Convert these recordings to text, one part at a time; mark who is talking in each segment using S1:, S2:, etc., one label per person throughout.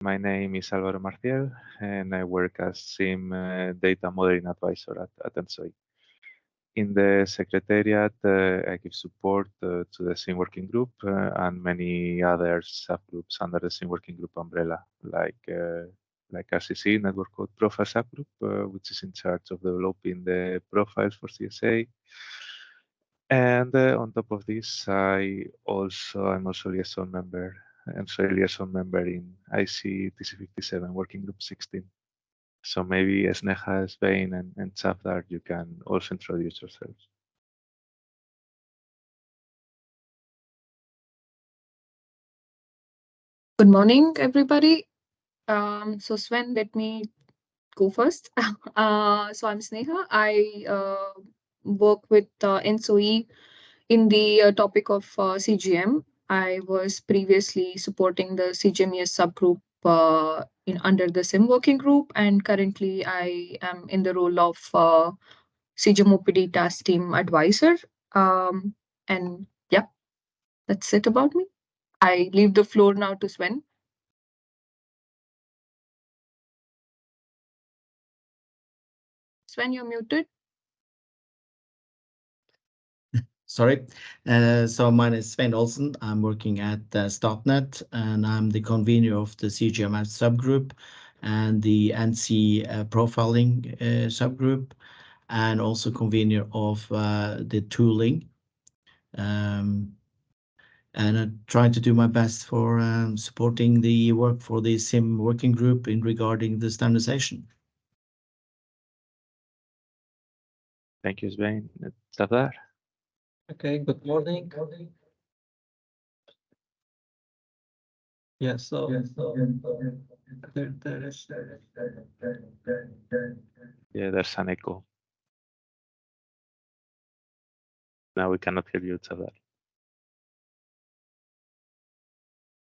S1: My name is Álvaro Marcial, and I work as SIM Data Modeling Advisor at ENTSO-E. In the Secretariat, I give support to the SIM Working Group and many other subgroups under the SIM Working Group umbrella, like RCC, Network Code Profile Subgroup, which is in charge of developing the profiles for CSA. And on top of this, I'm also liaison member in ICTC 57 Working Group 16. So maybe Sneha, Svein, and Chavdar, you can also introduce yourselves.
S2: Good morning, everybody. So Sven, let me go first. So I'm Sneha. I work with ENTSO-E in the topic of CGM. I was previously supporting the CGMES subgroup under the SIM working group, and currently I am in the role of CGMOPD task team advisor. And yeah, that's it about me. I leave the floor now to Sven. Sven, you're muted.
S3: Sorry. So my name is Svein Olsen. I'm working at Statnett, and I'm the convener of the CGMES subgroup and the NC profiling subgroup, and also convener of the tooling. And I'm trying to do my best for supporting the work for the SIM working group in regarding the standardization.
S1: Thank you, Svein. Chavdar?
S4: Okay, good morning. Yeah, so there is.
S1: Yeah, there's an echo. Now we cannot hear you, Chavdar.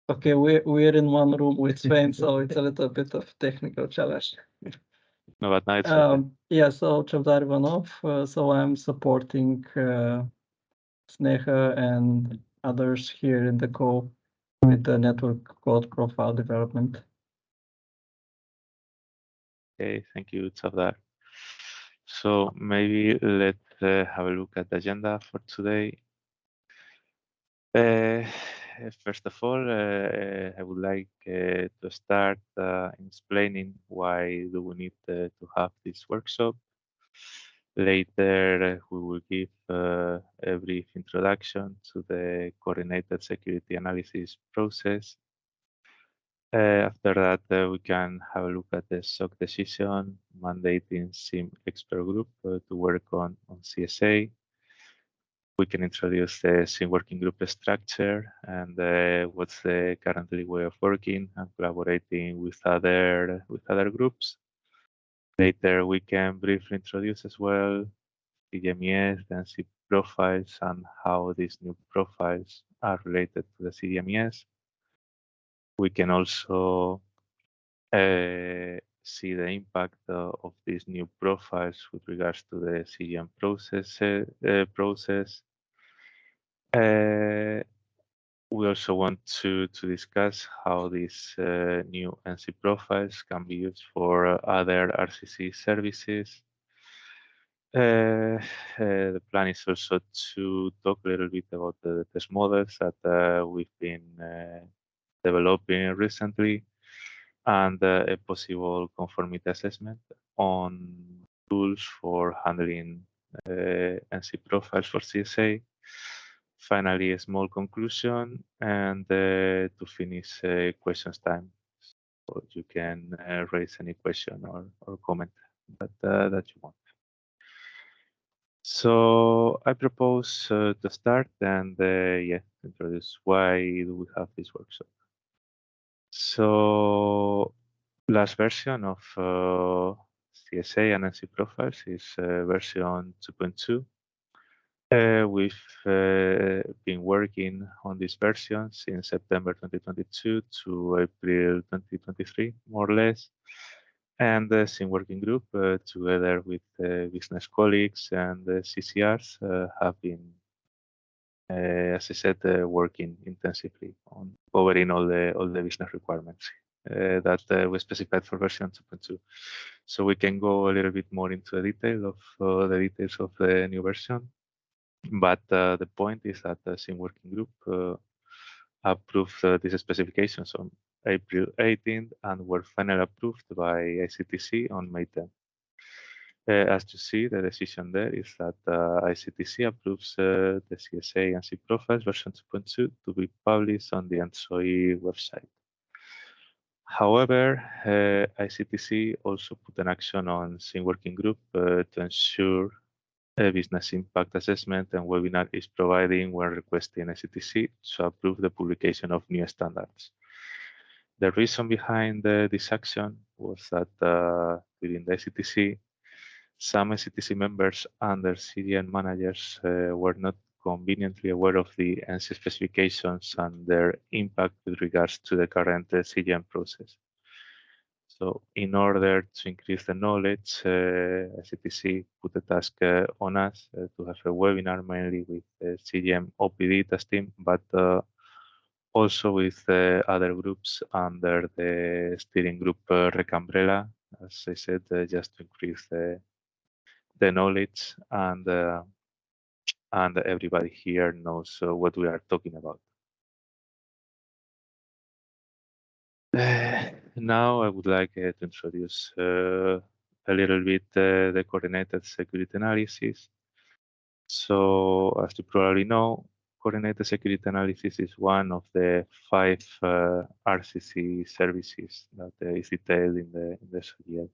S4: Okay, we're in one room with Svein, so it's a little bit of technical challenge.
S1: No, but now it's okay.
S4: Yeah, so Chavdar Ivanov, so I'm supporting Sneha and others here in the co with the network code profile development.
S1: Okay, thank you, Chavdar. So maybe let's have a look at the agenda for today. First of all, I would like to start explaining why do we need to have this workshop. Later, we will give a brief introduction to the coordinated security analysis process. After that, we can have a look at the SOC decision mandating SIM expert group to work on CSA. We can introduce the SIM working group structure and what's the currently way of working and collaborating with other groups. Later, we can briefly introduce as well CGMES, then SIM profiles, and how these new profiles are related to the CGMES. We can also see the impact of these new profiles with regards to the CGM process. We also want to discuss how these new NC profiles can be used for other RCC services. The plan is also to talk a little bit about the test models that we've been developing recently and a possible conformity assessment on tools for handling NC profiles for CSA. Finally, a small conclusion, and to finish questions time. So you can raise any question or comment that you want. So I propose to start and introduce why do we have this workshop. So last version of CSA and NC profiles is version 2.2. We've been working on this version since September 2022 to April 2023, more or less. And the SIM working group, together with business colleagues and CCRs, have been, as I said, working intensively on covering all the business requirements that we specified for version 2.2. So we can go a little bit more into the detail of the details of the new version. But the point is that the SIM working group approved these specifications on April 18th and were finally approved by ICTC on May 10th. As you see, the decision there is that ICTC approves the CSA and C profiles version 2.2 to be published on the ENTSO-E website. However, ICTC also put an action on SIM working group to ensure a business impact assessment and webinar is providing when requesting ICTC to approve the publication of new standards. The reason behind this action was that within the ICTC, some ICTC members and their CGM managers were not conveniently aware of the ENSI specifications and their impact with regards to the current CGM process. So in order to increase the knowledge, ICTC put the task on us to have a webinar mainly with the CGM OPD testing, but also with other groups under the steering group REC umbrella, as I said, just to increase the knowledge and everybody here knows what we are talking about. Now I would like to introduce a little bit the coordinated security analysis. So as you probably know, coordinated security analysis is one of the 5 RCC services that is detailed in the SOGL.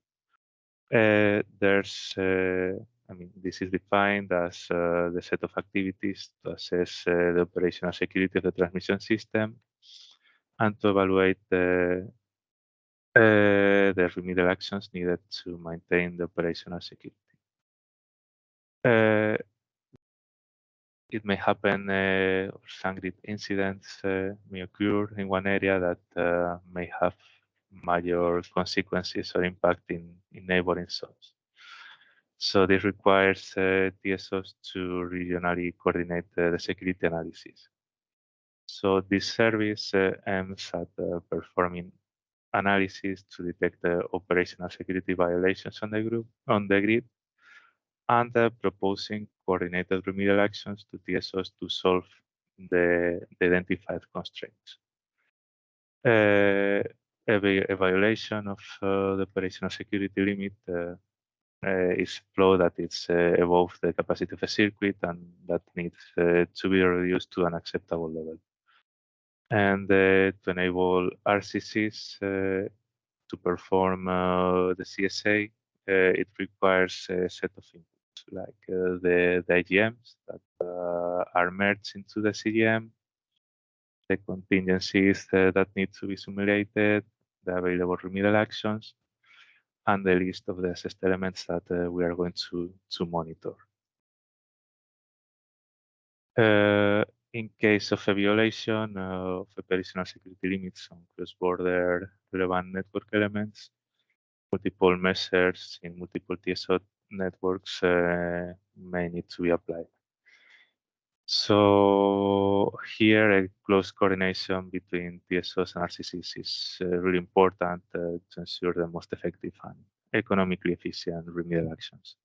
S1: This is defined as the set of activities to assess the operational security of the transmission system and to evaluate the remedial actions needed to maintain the operational security. It may happen, or some grid incidents may occur in one area that may have major consequences or impact in neighboring zones. So this requires TSOs to regionally coordinate the security analysis. So this service aims at performing analysis to detect the operational security violations on the grid and proposing coordinated remedial actions to TSOs to solve the identified constraints. Every violation of the operational security limit is flow that is above the capacity of a circuit and that needs to be reduced to an acceptable level. And to enable RCCs to perform the CSA, it requires a set of inputs like the IGMs that are merged into the CGM, the contingencies that need to be simulated, the available remedial actions, and the list of the assessed elements that we are going to monitor. In case of a violation of operational security limits on cross-border relevant network elements, multiple measures in multiple TSO networks may need to be applied. So here, a close coordination between TSOs and RCCs is really important to ensure the most effective and economically efficient remedial actions.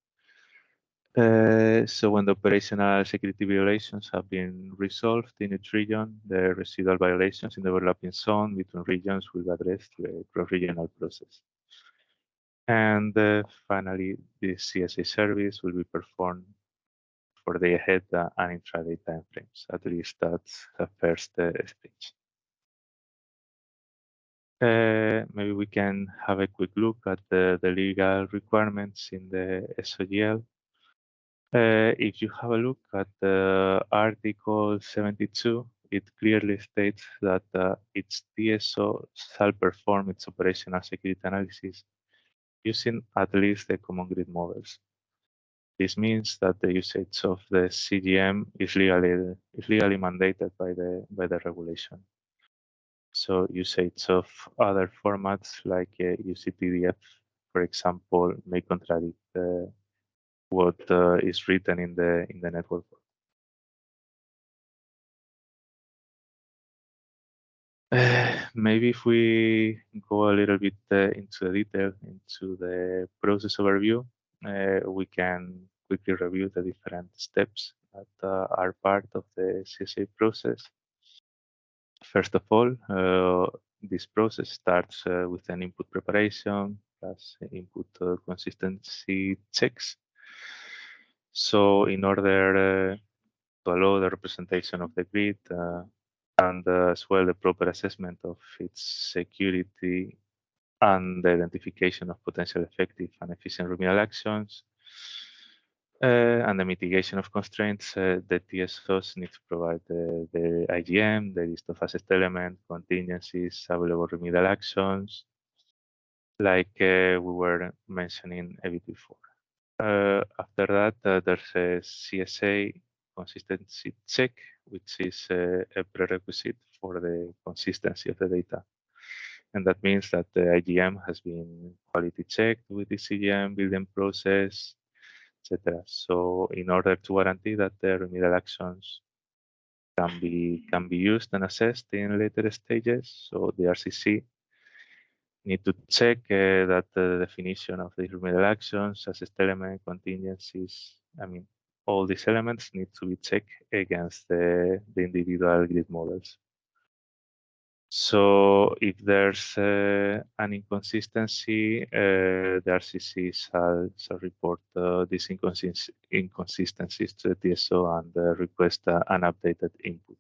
S1: So when the operational security violations have been resolved in each region, the residual violations in the overlapping zone between regions will be addressed through a cross-regional process. And finally, the CSA service will be performed for day ahead and intraday timeframes. At least that's the first stage. Maybe we can have a quick look at the legal requirements in the SOGL. If you have a look at Article 72, it clearly states that each TSO shall perform its operational security analysis using at least the common grid models. This means that the usage of the CGM is legally mandated by the regulation. So usage of other formats like UCTDF, for example, may contradict what is written in the network. Maybe if we go a little bit into the detail, into the process overview, we can quickly review the different steps that are part of the CSA process. First of all, this process starts with an input preparation plus input consistency checks. So in order to allow the representation of the grid and as well the proper assessment of its security and the identification of potential effective and efficient remedial actions, and the mitigation of constraints, the TSOs need to provide the IGM, the list of assessed elements, contingencies, available remedial actions, like we were mentioning a bit before. After that, there's a CSA consistency check, which is a prerequisite for the consistency of the data. And that means that the IGM has been quality checked with the CGM building process, etc. So in order to guarantee that the remedial actions can be used and assessed in later stages, so the RCC need to check that the definition of the remedial actions, assessed element, contingencies, I mean, all these elements need to be checked against the individual grid models. So if there's an inconsistency, the RCC shall report these inconsistencies to the TSO and request an updated input.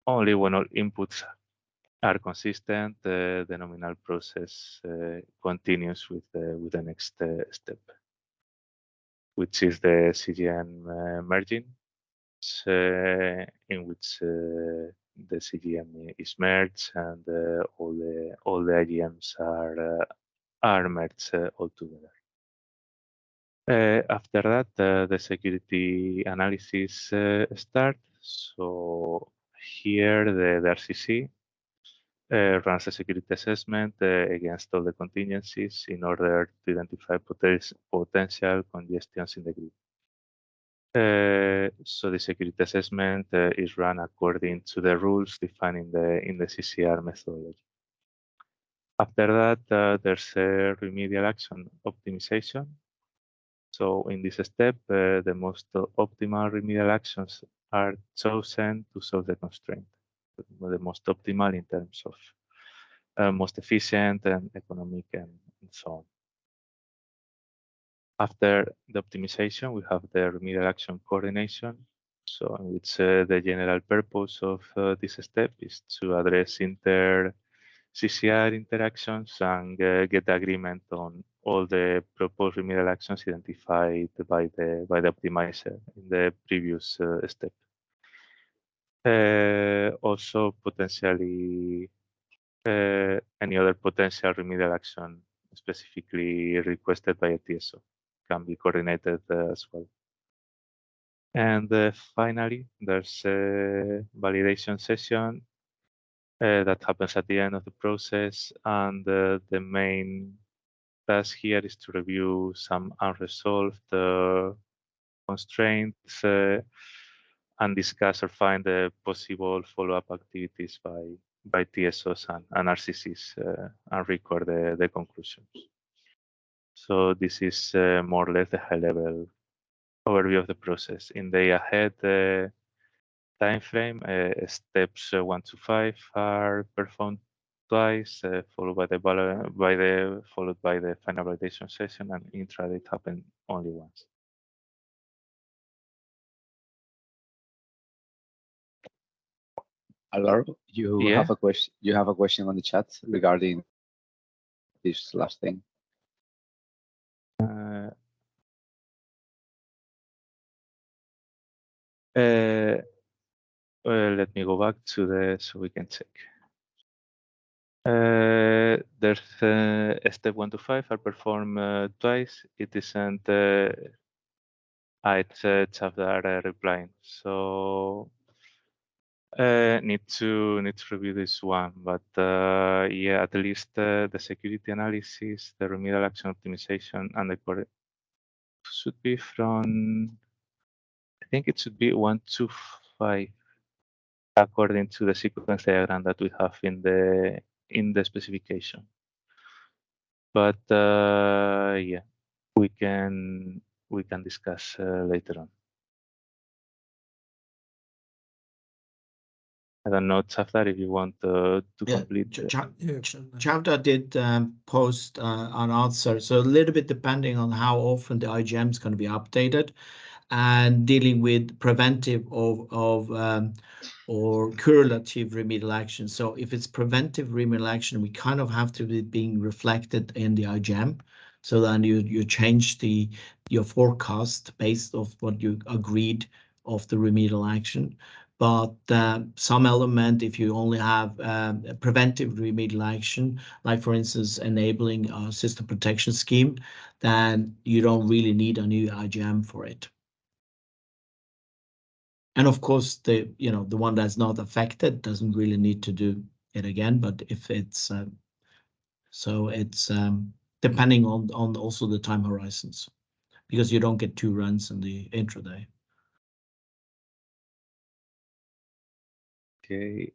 S1: Only when all inputs are consistent, the nominal process continues with the next step, which is the CGM merging, in which the CGM is merged and all the IGMs are merged all together. After that, the security analysis starts. So here the RCC runs a security assessment against all the contingencies in order to identify potential congestions in the grid. So the security assessment is run according to the rules defined in the CCR methodology. After that, there's a remedial action optimization. So in this step, the most optimal remedial actions are chosen to solve the constraint. The most optimal in terms of most efficient and economic and so on. After the optimization, we have the remedial action coordination. So in which the general purpose of this step is to address CCR interactions and get agreement on all the proposed remedial actions identified by the optimizer in the previous step. Also, potentially any other potential remedial action specifically requested by a TSO can be coordinated as well. And finally, there's a validation session that happens at the end of the process, and the main task here is to review some unresolved constraints and discuss or find the possible follow-up activities by TSOs and RCCs and record the conclusions. So this is more or less the high-level overview of the process. In the ahead time frame, steps 1 to 5 are performed twice, followed by the final validation session, and intra-date happen only once.
S5: Alvaro, you
S1: Yeah.
S5: have a question. You have a question on the chat regarding this last thing.
S1: Let me go back to so we can check. There's step 1 to 5 are performed twice. It isn't. It's Chavdar replying. So need to review this one, but yeah, at least the security analysis, the remedial action optimization, and the correct should be from. I think it should be 1 to 5. according to the sequence diagram that we have in the specification. But yeah, we can discuss later on. I don't know, Chafdar, if you want to complete.
S3: Chavda did post an answer. So a little bit depending on how often the IGM is going to be updated, and dealing with preventive or curative remedial action. So if it's preventive remedial action, we kind of have to be being reflected in the IGM. So then you change your forecast based off what you agreed of the remedial action. But some element, if you only have preventive remedial action, like for instance, enabling a system protection scheme, then you don't really need a new IGM for it. And of course, the one that's not affected doesn't really need to do it again. But if it's so it's depending on also the time horizons, because you don't get 2 runs in the intraday.
S1: Okay.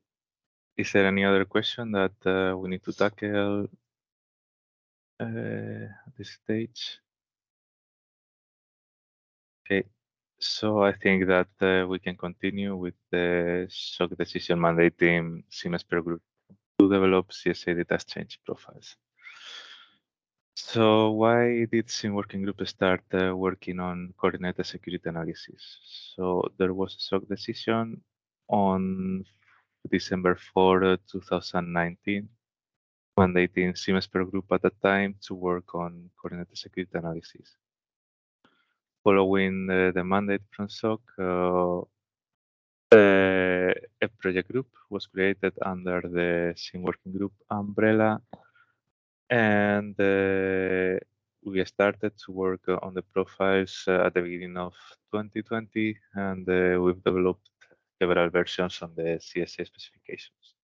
S1: Is there any other question that we need to tackle at this stage? Okay. So I think that we can continue with the SOC decision mandating CMES per group to develop CSA data exchange profiles. So why did SIM working group start working on coordinated security analysis? So there was a SOC decision on December 4, 2019, mandating CMES per group at the time to work on coordinated security analysis. Following the mandate from SOC, a project group was created under the SIM working group umbrella, and we started to work on the profiles at the beginning of 2020, and we've developed several versions on the CSA specifications.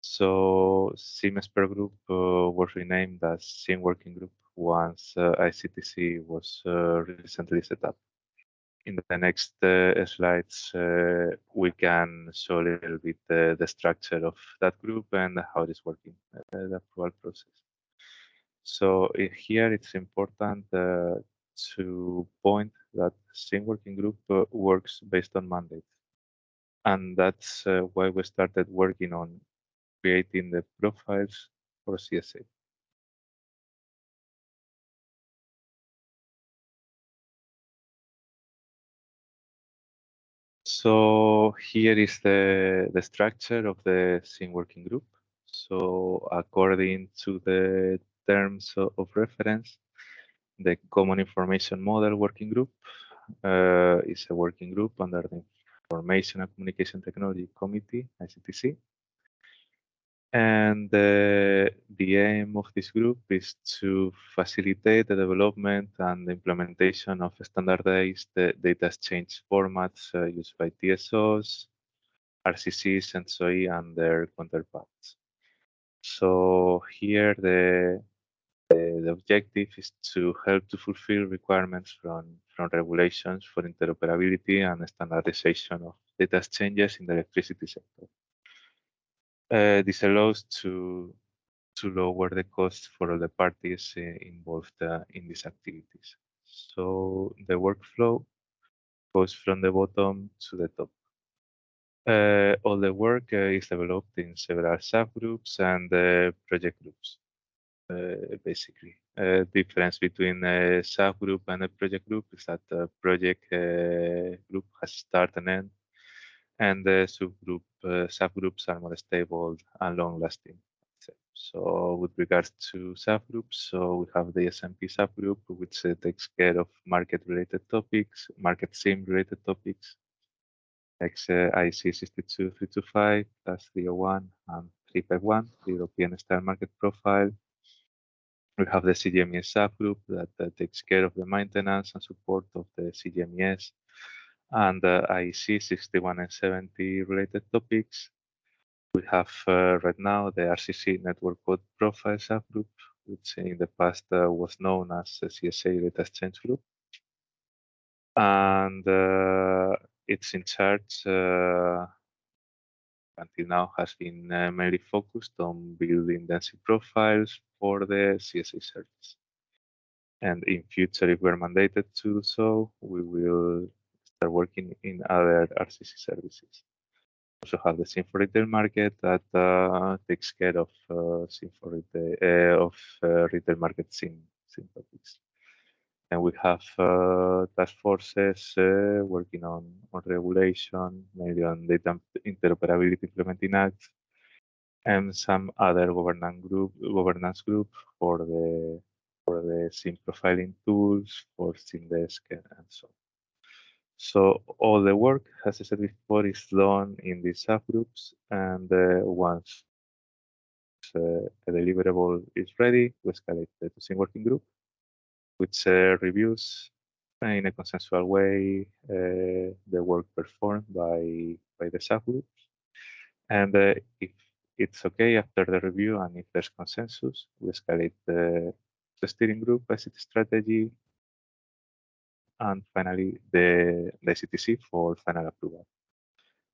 S1: So CMES per group was renamed as SIM working group once ICTC was recently set up. In the next slides, we can show a little bit the structure of that group and how it is working, the approval process. So here it's important to point that SIM working group works based on mandates. And that's why we started working on creating the profiles for CSA. So here is the structure of the SIM working group. So according to the terms of reference, the Common Information Model Working Group is a working group under the Information and Communication Technology Committee, ICTC. And the aim of this group is to facilitate the development and the implementation of standardized data exchange formats used by TSOs, RCCs, ENTSO-E, and their counterparts. So here the objective is to help to fulfill requirements from regulations for interoperability and standardization of data exchanges in the electricity sector. This allows to lower the cost for all the parties involved in these activities. So the workflow goes from the bottom to the top. All the work is developed in several subgroups and project groups. Basically, difference between a subgroup and a project group is that the project group has start and end, and the subgroups are more stable and long-lasting. So with regards to subgroups, so we have the SMP subgroup, which takes care of market-related topics, market sim-related topics, like IC 62325, plus 301 and 351, the European Style Market Profile. We have the CGMES subgroup that takes care of the maintenance and support of the CGMES and IEC 61 and 70 related topics. We have right now the RCC Network Code Profile subgroup, which in the past was known as the CSA Data Exchange Group. And it's in charge until now has been mainly focused on building density profiles for the CSA service. And in future, if we're mandated to do so, we will start working in other RCC services. Also have the SIM for retail market that takes care of SIM for retail retail market SIM topics. And we have task forces working on regulation, mainly on data interoperability implementing acts, and some other governance group for the SIM profiling tools, for SIM desk, and so on. So all the work, as I said before, is done in these subgroups, and once a deliverable is ready, we escalate it to SIM working group, which reviews in a consensual way the work performed by the subgroups. And if it's okay after the review and if there's consensus, we escalate the steering group ICT strategy and finally the ICTC for final approval.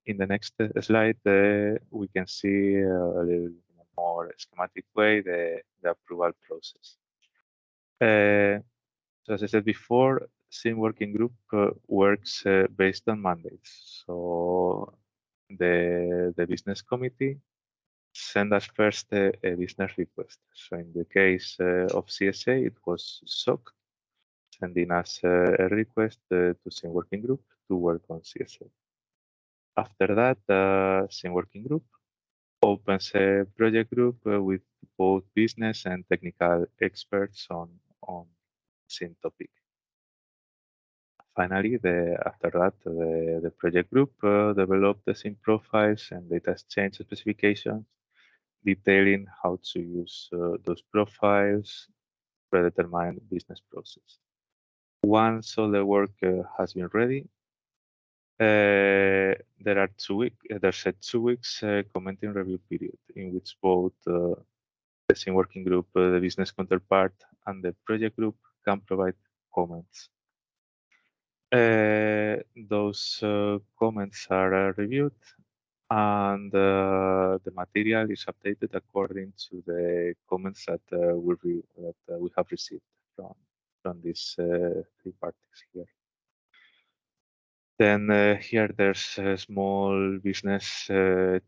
S1: In the next slide, we can see a little more schematic way the approval process. So as I said before, SIM working group works based on mandates. So the business committee send us first a business request. So in the case of CSA, it was SOC sending us a request to SIM working group to work on CSA. After that, SIM working group opens a project group with both business and technical experts on SIM topic. Finally, after that, the project group developed the SIM profiles and data exchange specifications, detailing how to use those profiles, predetermined business process. Once all the work has been ready, there's a 2 weeks commenting review period in which both the SIM working group, the business counterpart, and the project group can provide comments. Those comments are reviewed and the material is updated according to the comments that we have received from these 3 parties here. Then here there's a small business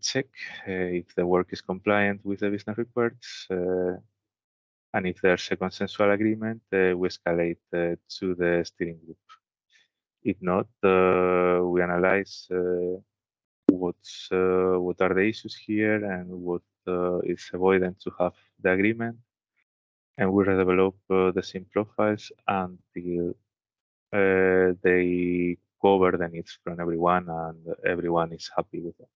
S1: check if the work is compliant with the business requirements, and if there's a consensual agreement, we escalate to the steering group. If not, we analyze what are the issues here and what is avoidant to have the agreement, and we redevelop the SIM profiles until they cover the needs from everyone and everyone is happy with them.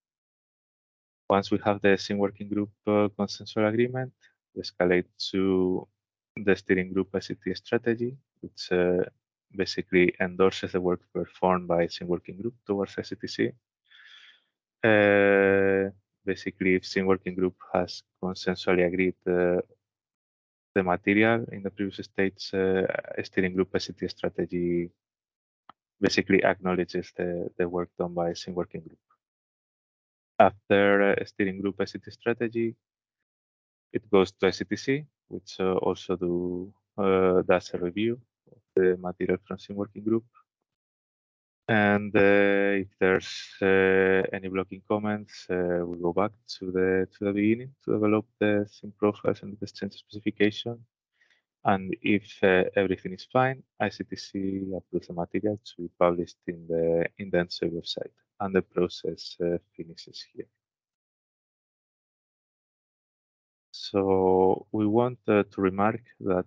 S1: Once we have the SIM working group consensual agreement, we escalate to the steering group ICT strategy, which basically endorses the work performed by SIM working group towards ICTC. Basically, if SIM working group has consensually agreed the material in the previous stage, steering group ICT strategy basically acknowledges the work done by SIM working group. After steering group ICT strategy, it goes to ICTC, which also does a review of the material from SIM working group. And if there's any blocking comments, we go back to the beginning to develop the SIM profiles and the exchange specification. And if everything is fine, ICTC approves the material to be published in the ENTSO-E website, and the process finishes here. So we want to remark that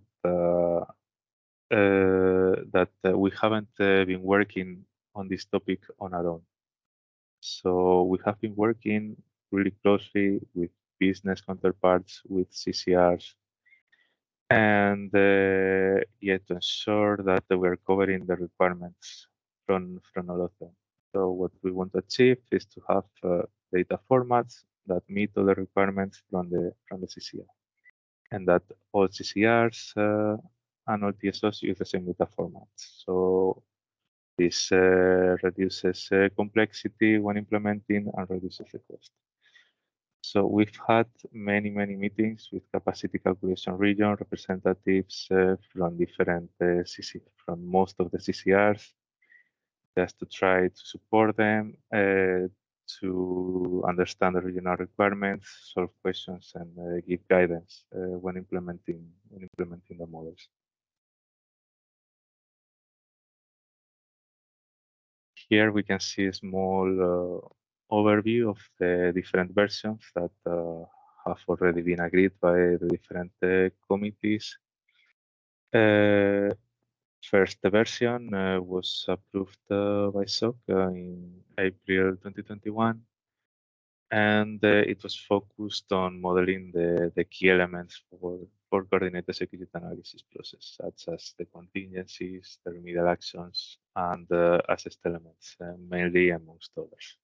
S1: we haven't been working on this topic on our own. So we have been working really closely with business counterparts, with CCRs, and yet to ensure that we're covering the requirements from all of them. So what we want to achieve is to have data formats that meet all the requirements from the CCR, and that all CCRs and all TSOs use the same data formats. So this reduces complexity when implementing and reduces the cost. So we've had many meetings with capacity calculation region representatives from different from most of the CCRs, just to try to support them, to understand the regional requirements, solve questions, and give guidance when implementing the models. Here we can see a small overview of the different versions that have already been agreed by the different committees. First version was approved by SOC in April 2021, and it was focused on modeling the key elements for coordinated security analysis process, such as the contingencies, the remedial actions, and the assessed elements, mainly amongst others.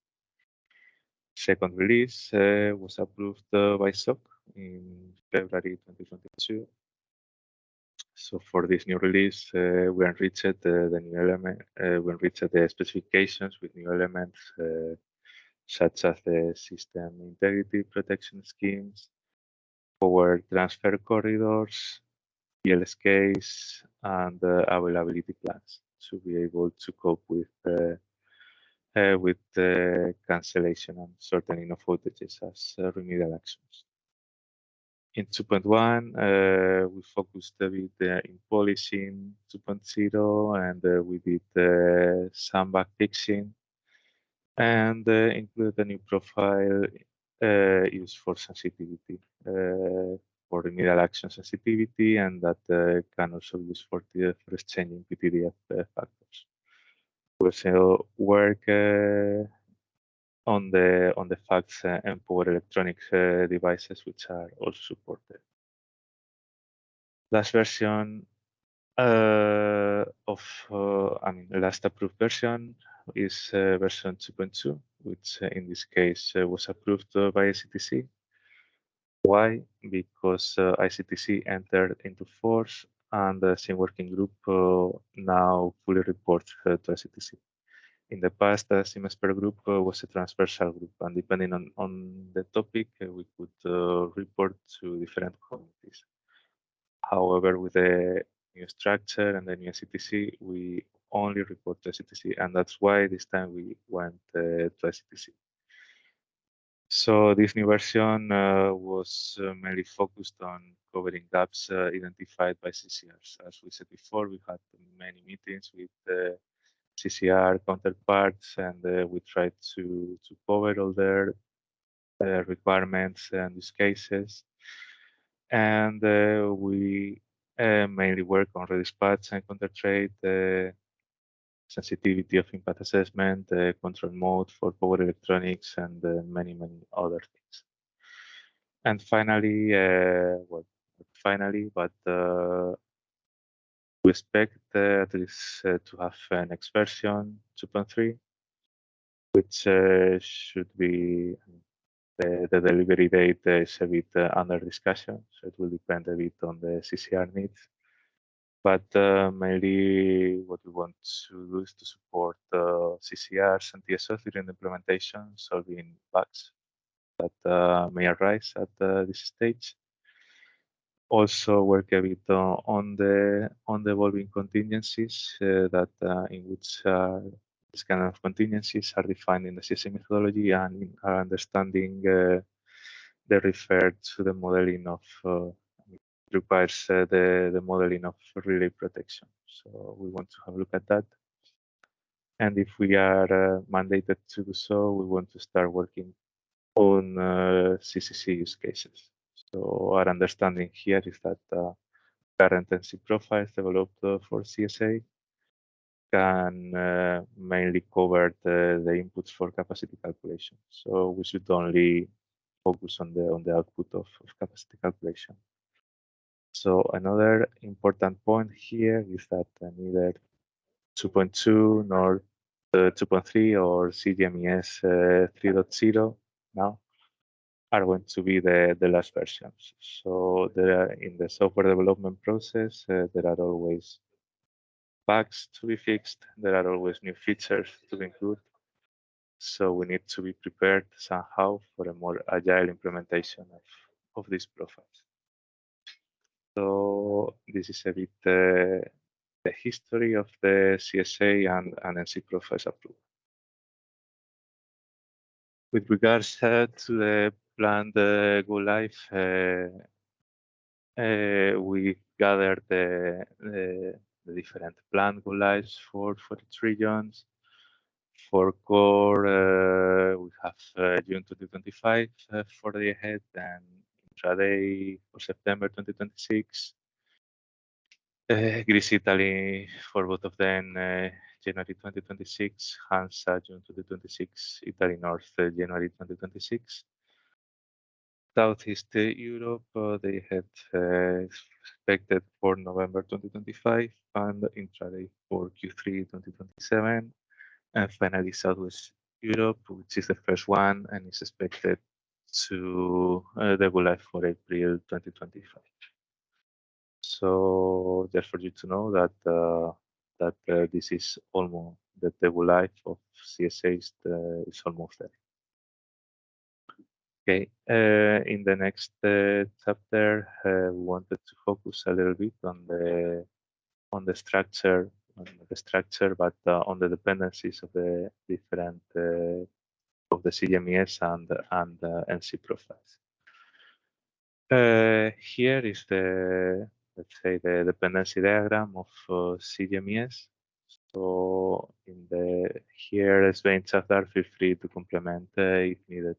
S1: Second release was approved by SOC in February 2022. So for this new release, we enriched the new element, we enriched the specifications with new elements such as the system integrity protection schemes, power transfer corridors, PLSKs, and availability plans to be able to cope with cancellation and shortening of outages as remedial actions. In 2.1, we focused a bit in polishing 2.0, and we did some bug fixing, and included a new profile used for sensitivity, for remedial action sensitivity, and that can also be used for exchanging PTDF factors. We also work on the fax and power electronics devices, which are also supported. Last version last approved version is version 2.2, which in this case was approved by ICTC. Why? Because ICTC entered into force, and the same working group now fully reports to ICTC. In the past, the CMES per group was a transversal group, and depending on the topic, we could report to different committees. However, with the new structure and the new ICTC, we only report to ICTC, and that's why this time we went to ICTC. So this new version was mainly focused on covering gaps identified by CCRs. As we said before, we had many meetings with CCR counterparts, and we tried to cover all their requirements and use cases. And we mainly work on redispatch and counter-trade, sensitivity of impact assessment, control mode for power electronics, and many other things. And finally, we expect at least to have next version 2.3, which should be the delivery date is a bit under discussion, so it will depend a bit on the CCR needs. But mainly what we want to do is to support CCRs and TSOs during the implementation, solving bugs that may arise at this stage. Also work a bit on the evolving contingencies that in which these kind of contingencies are defined in the CSA methodology, and are understanding they refer to the modeling of requires the modeling of relay protection. So we want to have a look at that. And if we are mandated to do so, we want to start working on CCC use cases. So our understanding here is that current NC profiles developed for CSA can mainly cover the inputs for capacity calculation. So we should only focus on the output of capacity calculation. So another important point here is that neither 2.2 nor 2.3 or CGMES 3.0 now are going to be the last versions. So in the software development process, there are always bugs to be fixed. There are always new features to include. So we need to be prepared somehow for a more agile implementation of these profiles. So this is a bit the history of the CSA and NC profiles approval. With regards to the planned go live, we gathered the different planned go lives for each regions. For core, we have June 2025 for the ahead and intraday for September 2026. Greece, Italy for both of them, January 2026. Hansa, June 2026. Italy North, January 2026. Southeast Europe, they had expected for November 2025 and intraday for Q3 2027. And finally, Southwest Europe, which is the first one and is expected to the go live for April 2025. So just for you to know that this is almost the go live of CSA is almost there. Okay, in the next chapter, we wanted to focus a little bit on the structure, but on the dependencies of the different of the CGMES and NC profiles. Here is let's say the dependency diagram of CGMES. So here Svein Chafdar, feel free to complement if needed.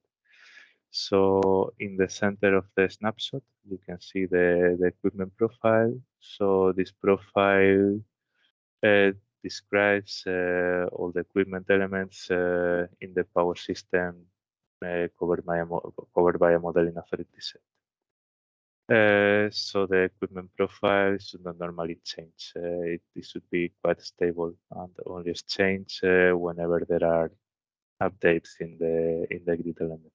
S1: So in the center of the snapshot, you can see the equipment profile. So this profile describes all the equipment elements in the power system covered by a modeling authority set. So the equipment profile should not normally change. It should be quite stable and only change whenever there are updates in the grid elements.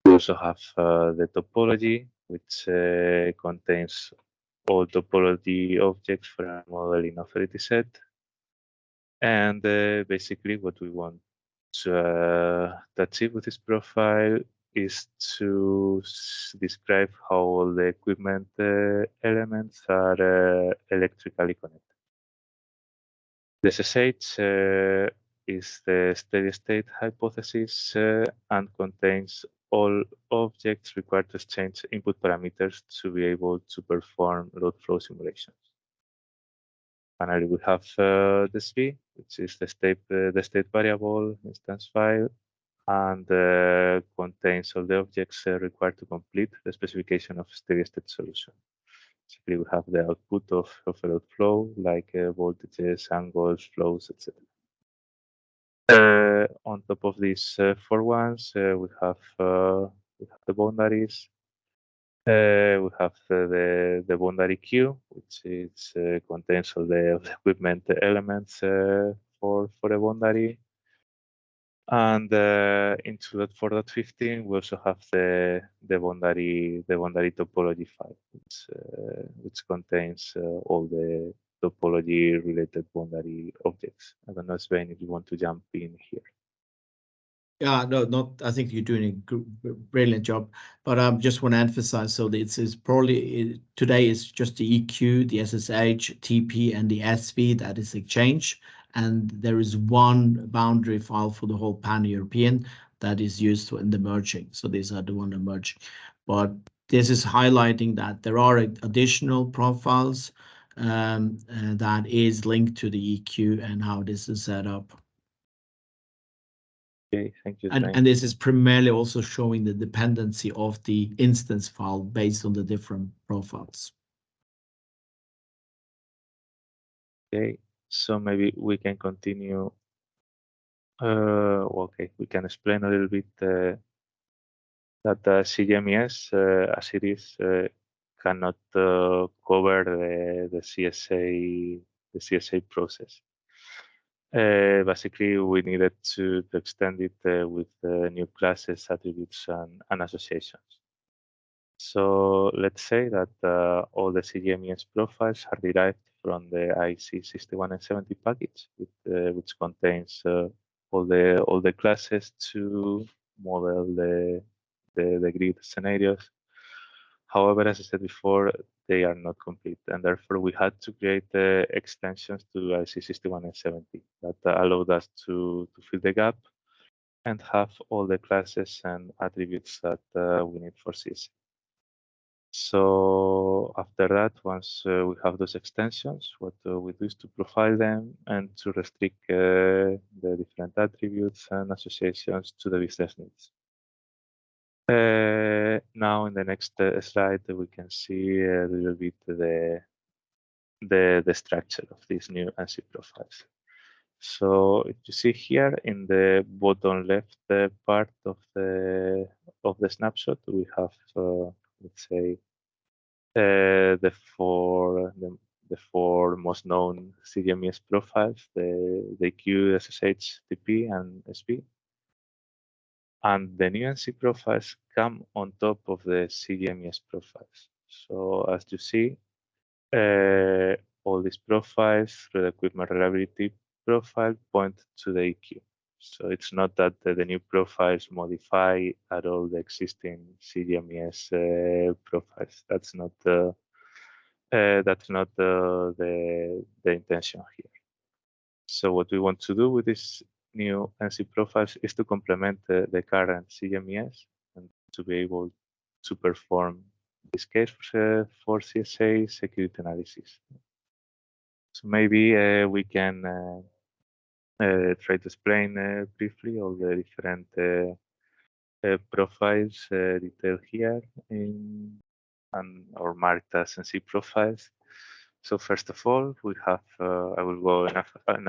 S1: We also have the topology, which contains all topology objects for a modeling authority set. And basically what we want to achieve with this profile is to describe how all the equipment elements are electrically connected. The SSH is the steady state hypothesis and contains all objects required to exchange input parameters to be able to perform load flow simulations. Finally, we have the SV, which is the state variable instance file, and contains all the objects required to complete the specification of steady state solution. Basically, we have the output of a load flow, like voltages, angles, flows, etc. On top of these four ones, we have the boundaries. We have the boundary queue, which contains all the equipment elements for a boundary. And into that 4.15, we also have the boundary topology file, which contains all the topology related boundary objects. I don't know, Svein, if you want to jump in here.
S3: Yeah, no, not. I think you're doing a brilliant job, but I just want to emphasize. So it's probably today is just the EQ, the SSH, TP, and the SV that is exchanged, and there is one boundary file for the whole pan-European that is used in the merging. So these are the one emerging, but this is highlighting that there are additional profiles that is linked to the EQ and how this is set up.
S1: Okay, thank you.
S3: And this is primarily also showing the dependency of the instance file based on the different profiles.
S1: Okay, so maybe we can continue. Okay, we can explain a little bit that the CGMES, as it is, cannot cover the CSA process. Basically, we needed to extend it with new classes, attributes, and associations. So let's say that all the CGMES profiles are derived from the IC 61 and 70 package, which contains all the classes to model the grid scenarios. However, as I said before, they are not complete, and therefore we had to create extensions to IC61 and 70 that allowed us to fill the gap and have all the classes and attributes that we need for CSA. So after that, once we have those extensions, what we do is to profile them and to restrict the different attributes and associations to the business needs. Now in the next slide, we can see a little bit the structure of these new ANSI profiles. So if you see here in the bottom left part of the snapshot, we have let's say the four most known CGMES profiles: the Q, SSH, TP, and SP. And the new NC profiles come on top of the CGMES profiles. So as you see, all these profiles through the equipment reliability profile point to the EQ. So it's not that the new profiles modify at all the existing CGMES profiles. That's not the intention here. So what we want to do with these new NC profiles is to complement the current CGMES and to be able to perform this case for CSA security analysis. So maybe we can try to explain briefly all the different profiles detailed here or marked as NC profiles. So first of all, we have, I will go in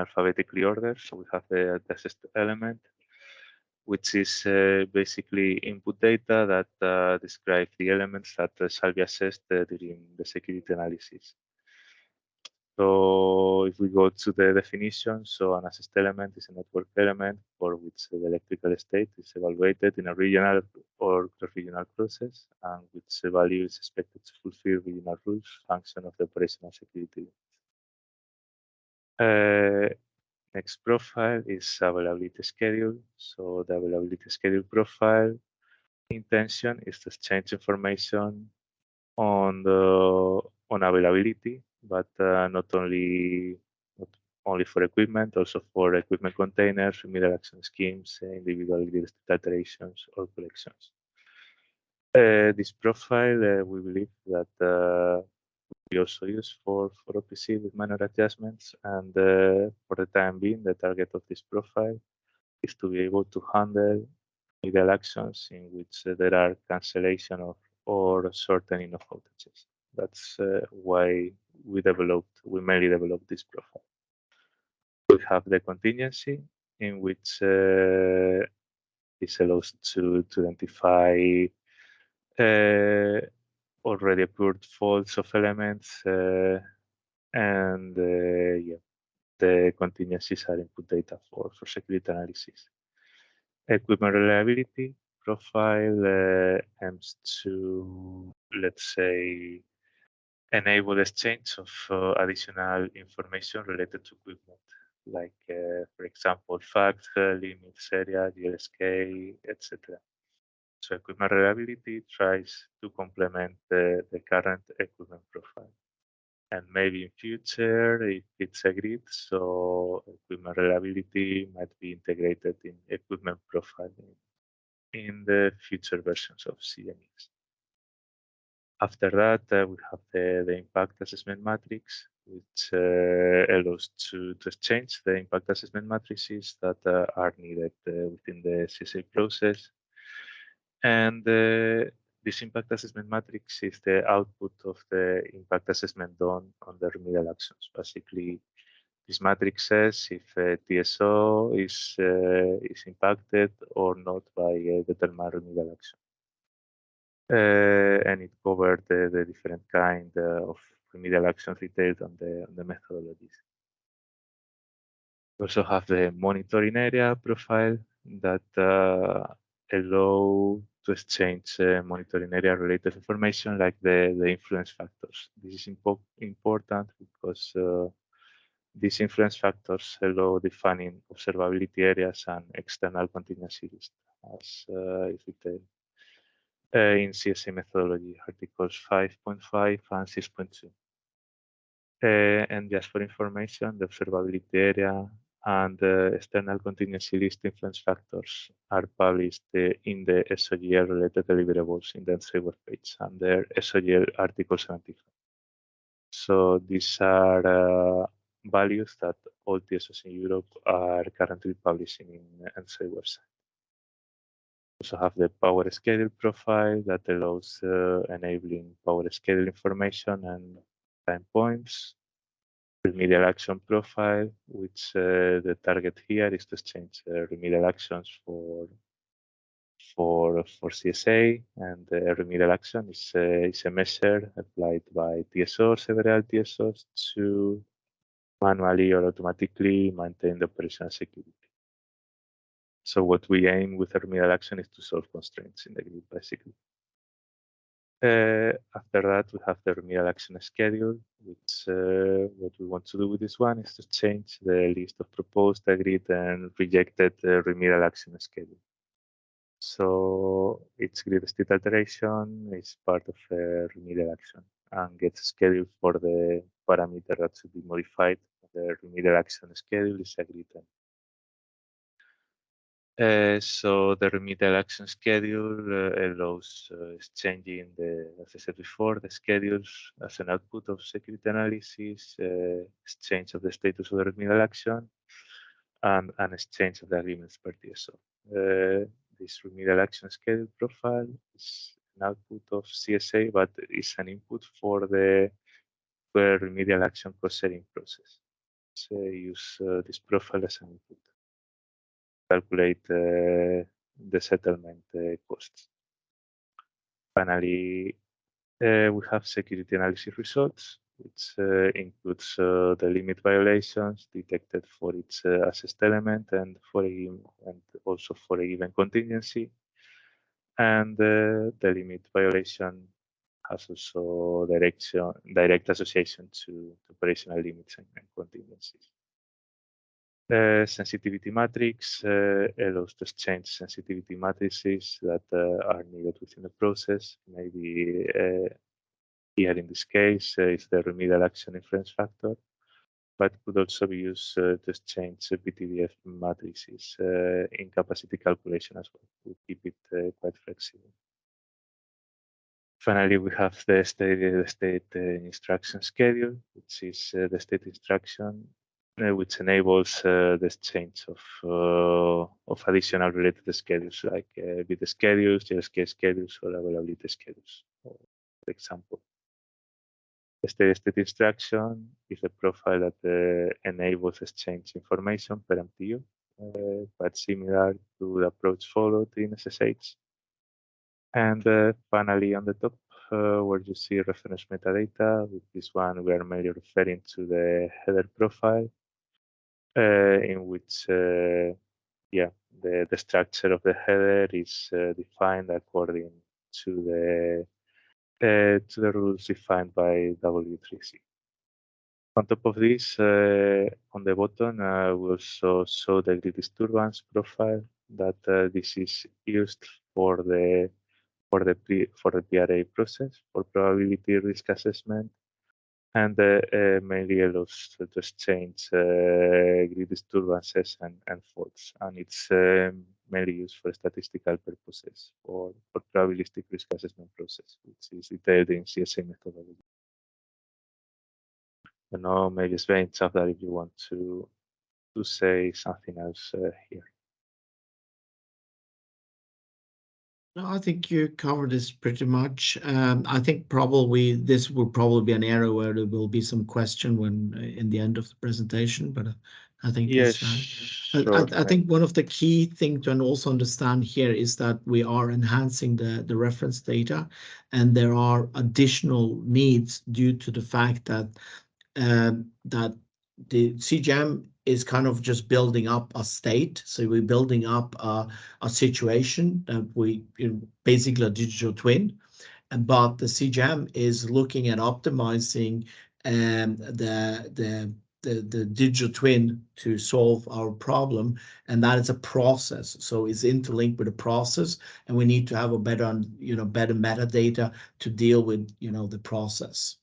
S1: alphabetically order. So we have the test element, which is basically input data that describe the elements that shall be assessed during the security analysis. So if we go to the definition, so an assessed element is a network element for which the electrical state is evaluated in a regional or cross-regional process, and which value is expected to fulfill regional rules, function of the operational security. Next profile is availability schedule. So the availability schedule profile intention is to exchange information on availability, but not only for equipment, also for equipment containers, remedial action schemes, individual grid state alterations or collections. This profile, we believe that we also use for OPC with minor adjustments, and for the time being, the target of this profile is to be able to handle remedial actions in which there are cancellation of or shortening of outages. That's why we mainly developed this profile. We have the contingency, in which this allows to identify already approved faults of elements, and yeah, the contingencies are input data for security analysis. Equipment reliability profile aims to, let's say, enable exchange of additional information related to equipment, like, for example, facts, limits, area, GLSK, etc. So equipment reliability tries to complement the current equipment profile. And maybe in future, if it's agreed, so equipment reliability might be integrated in equipment profiling in the future versions of CGMES. After that, we have the impact assessment matrix, which allows to exchange the impact assessment matrices that are needed within the CSA process. And this impact assessment matrix is the output of the impact assessment done on the remedial actions. Basically, this matrix says if TSO is impacted or not by a determined remedial action. And it covered the different kind of remedial actions detailed on the methodologies. We also have the monitoring area profile that allow to exchange monitoring area related information like the influence factors. This is important because These influence factors allow defining observability areas and external contingency lists, as is detailed in CSA methodology, articles 5.5 and 6.2. And just for information, the observability area and the external contingency list influence factors are published in the SOGL related deliverables in the ENTSO-E web page under SOGL Article 75. So these are values that all TSOs in Europe are currently publishing in ENTSO-E website. Also have the power schedule profile that allows enabling power schedule information and time points. Remedial action profile, which the target here is to exchange remedial actions for CSA, and remedial action is a measure applied by TSOs, several TSOs, to manually or automatically maintain the operational security. So what we aim with a remedial action is to solve constraints in the grid, basically. After that, we have the remedial action schedule, which what we want to do with this one is to change the list of proposed, agreed, and rejected remedial action schedule. So each grid state alteration is part of a remedial action and gets scheduled for the parameter that should be modified. The remedial action schedule is agreed. So the remedial action schedule allows exchanging as I said before, the schedules as an output of security analysis, exchange of the status of the remedial action, and an exchange of the agreements per TSO. This remedial action schedule profile is an output of CSA, but is an input for the remedial action cost-sharing process. So use this profile as an input. Calculate the settlement costs. Finally, we have security analysis results, which includes the limit violations detected for each assessed element and also for a given contingency. And the limit violation has also direct association to operational limits and contingencies. Sensitivity matrix allows to exchange sensitivity matrices that are needed within the process. Maybe here in this case is the remedial action influence factor, but could also be used to exchange BTDF matrices in capacity calculation as well to keep it quite flexible. Finally, we have the state instruction schedule, which is the state instruction which enables the exchange of additional related schedules like bit schedules, JSK schedules, or availability schedules, for example. The state instruction is a profile that enables exchange information per MTU, but similar to the approach followed in SSH. And finally, on the top, where you see reference metadata, with this one we are mainly referring to the header profile, in which the structure of the header is defined according to the rules defined by W3C. On top of this, on the bottom, we also show the grid disturbance profile that this is used for the PRA process for probability risk assessment, and mainly allows to exchange grid disturbances and faults, and it's mainly used for statistical purposes for probabilistic risk assessment process, which is detailed in CSA methodology. I know maybe Svein, that if you want to say something else here.
S3: No, I think you covered this pretty much. I think probably this will probably be an area where there will be some question when in the end of the presentation, but I think
S1: yes,
S3: sure. I think one of the key things to also understand here is that we are enhancing the reference data, and there are additional needs due to the fact that that the CGM is kind of just building up a state. So we're building up a situation that basically a digital twin, but the CGM is looking at optimizing the the digital twin to solve our problem, and that is a process. So it's interlinked with a process, and we need to have a better, better metadata to deal with, the process.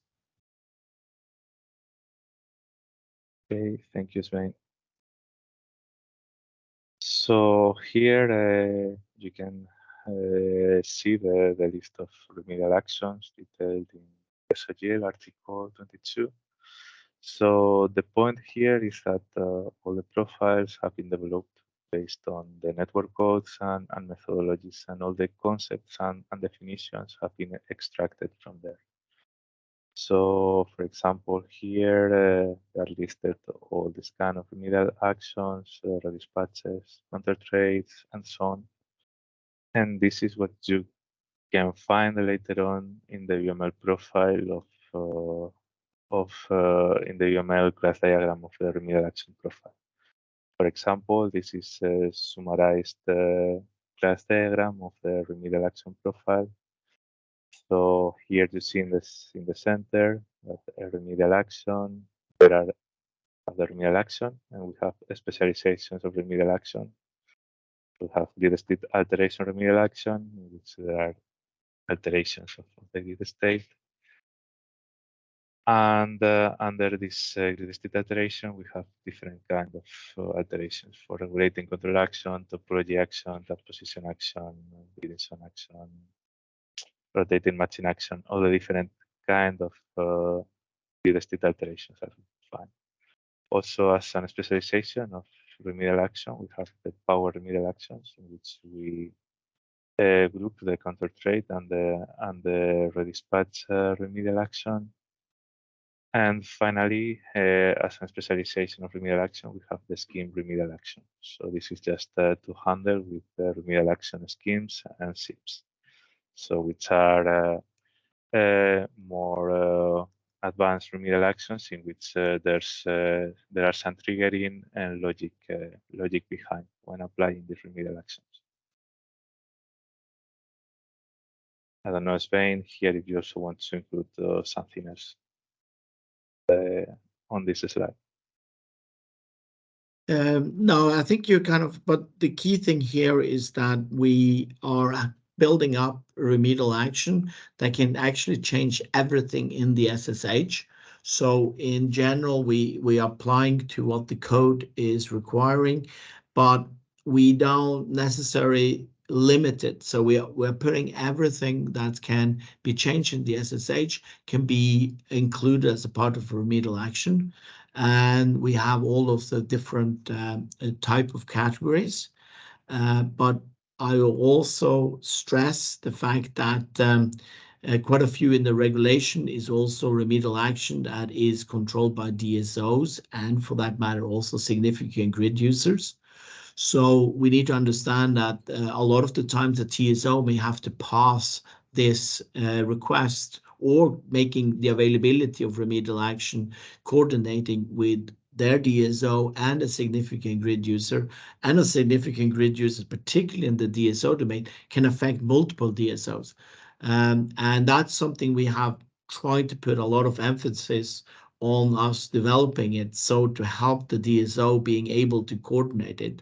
S1: Okay, thank you, Svein. So here you can see the list of remedial actions detailed in SOGL Article 22. So the point here is that all the profiles have been developed based on the network codes and methodologies, and all the concepts and definitions have been extracted from there. So, for example, here they are listed all these kind of remedial actions, redispatches, counter trades, and so on. And this is what you can find later on in the UML profile in the UML class diagram of the remedial action profile. For example, this is a summarized class diagram of the remedial action profile. So here you see in the center that a remedial action. There are the remedial action, and we have specializations of remedial action. We have grid state alteration remedial action, in which there are alterations of the grid state. And under this grid state alteration, we have different kind of alterations for regulating control action, topology action, tap position action, bidding zone action, rotating matching action, all the different kind of grid state alterations are defined. Also, as an specialization of remedial action, we have the power remedial actions, in which we group the counter trade and the redispatch remedial action. And finally, as a specialization of remedial action, we have the scheme remedial action. So this is just to handle with the remedial action schemes and SIPs. So which are more advanced remedial actions in which there are some triggering and logic behind when applying these remedial actions. I don't know, Svein, here if you also want to include something else on this slide.
S3: No, I think you're but the key thing here is that we are building up remedial action that can actually change everything in the SSH. So in general, we are applying to what the code is requiring, but we don't necessarily limit it. So we're putting everything that can be changed in the SSH can be included as a part of remedial action. And we have all of the different type of categories. But I will also stress the fact that quite a few in the regulation is also remedial action that is controlled by DSOs, and for that matter, also significant grid users. So we need to understand that a lot of the times the TSO may have to pass this request, or making the availability of remedial action coordinating with their DSO and a significant grid user. And a significant grid user, particularly in the DSO domain, can affect multiple DSOs. And that's something we have tried to put a lot of emphasis on us developing it, so to help the DSO being able to coordinate it.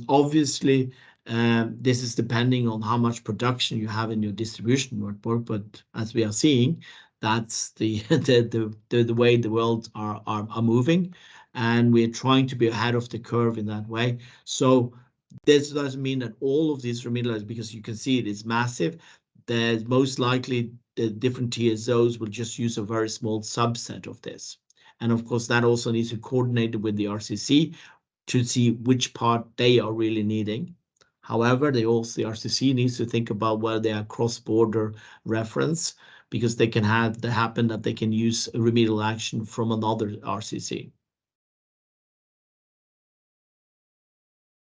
S3: Obviously, this is depending on how much production you have in your distribution network, but as we are seeing, that's the way the world are moving, and we're trying to be ahead of the curve in that way. So this doesn't mean that all of these remedial, because you can see it is massive. There's most likely the different TSOs will just use a very small subset of this. And of course, that also needs to coordinate with the RCC to see which part they are really needing. However, the RCC needs to think about whether they are cross-border reference, because they can have the happen that they can use remedial action from another RCC.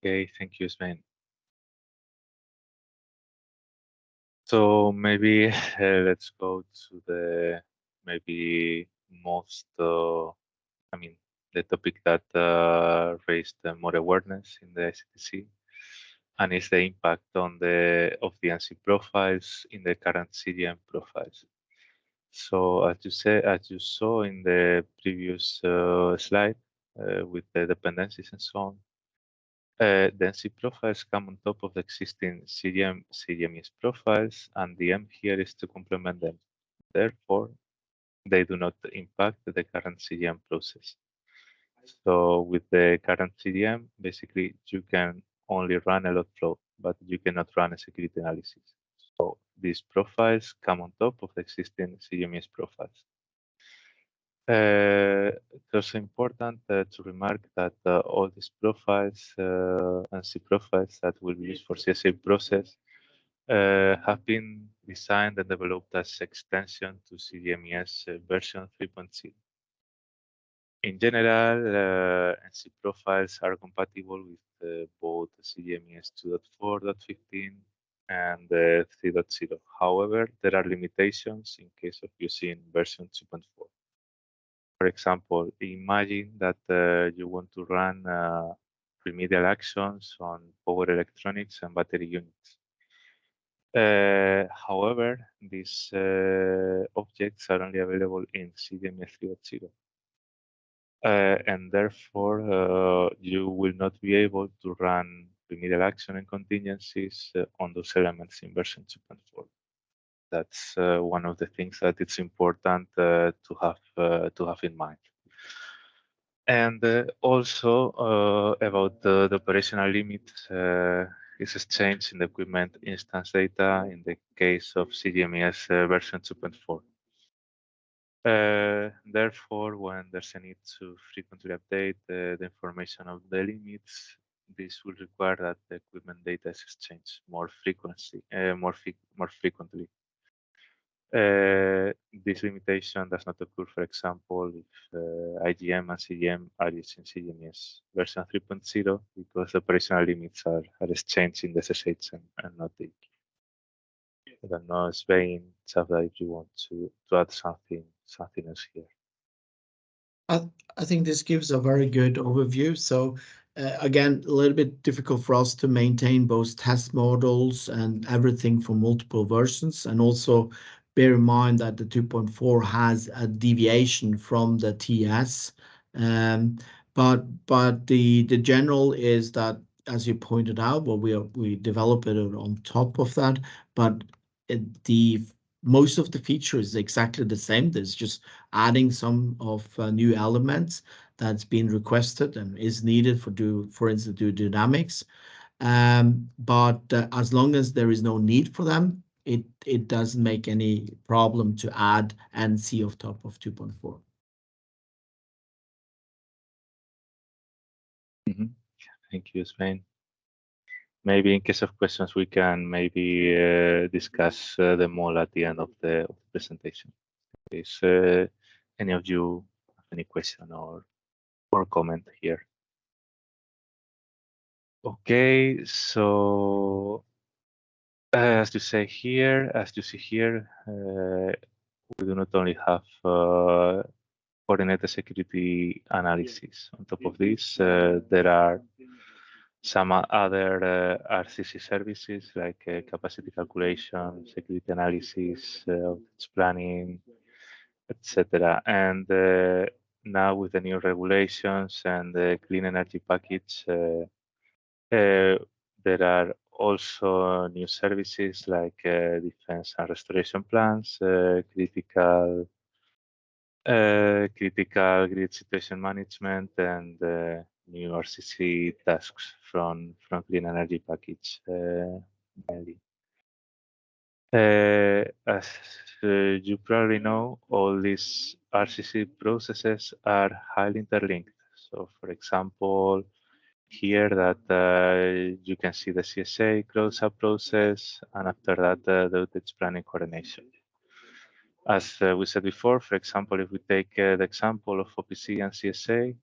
S1: Okay, thank you, Svein. So maybe let's go to the maybe most, the topic that raised more awareness in the ICTC, and is the impact of the ANSI profiles in the current CGM profiles. So as you saw in the previous slide with the dependencies and so on, density profiles come on top of the existing CGMES profiles, and the aim here is to complement them. Therefore, they do not impact the current CGM process. So with the current CGM, basically you can only run a load flow, but you cannot run a security analysis. So these profiles come on top of the existing CGMES profiles. It's also important to remark that all these profiles and C profiles that will be used for CSA process have been designed and developed as extension to CGMES version 3.0. In general, NC profiles are compatible with both CGMES 2.4.15 and 3.0. However, there are limitations in case of using version 2.4. For example, imagine that you want to run remedial actions on power electronics and battery units. However, these objects are only available in CGMES 3.0. And therefore, you will not be able to run remedial action and contingencies on those elements in version 2.4. That's one of the things that it's important to have in mind. And also about the operational limits is exchange in the equipment instance data in the case of CGMES version 2.4. Therefore, when there's a need to frequently update the information of the limits, this will require that the equipment data is exchanged more frequently. This limitation does not occur, for example, if IGM and CGM are using CGMES version 3.0 because the operational limits are exchanged in the SSH and not the. I don't know, Svein, Savda, if you want to add something else here.
S3: I think this gives a very good overview. So again, a little bit difficult for us to maintain both test models and everything for multiple versions. And also bear in mind that the 2.4 has a deviation from the TS. But the general is that, as you pointed out, well, we develop it on top of that, but the most of the feature is exactly the same. There's just adding some of new elements that's been requested and is needed for instance, do dynamics. But as long as there is no need for them, it doesn't make any problem to add NC on top of 2.4.
S1: Thank you, Svein. Maybe in case of questions, we can maybe discuss them all at the end of the presentation. Is any of you have any question or comment here? Okay, so as you see here, we do not only have coordinated security analysis. On top of this, there are some other RCC services like capacity calculation, security analysis, planning, etc. And now with the new regulations and the clean energy package, there are also new services like defense and restoration plans, critical grid situation management, and new RCC tasks from clean energy package mainly. As you probably know, all these RCC processes are highly interlinked. So, for example, here that you can see the CSA close-up process, and after that, the outage planning coordination. As we said before, for example, if we take the example of OPC and CSA,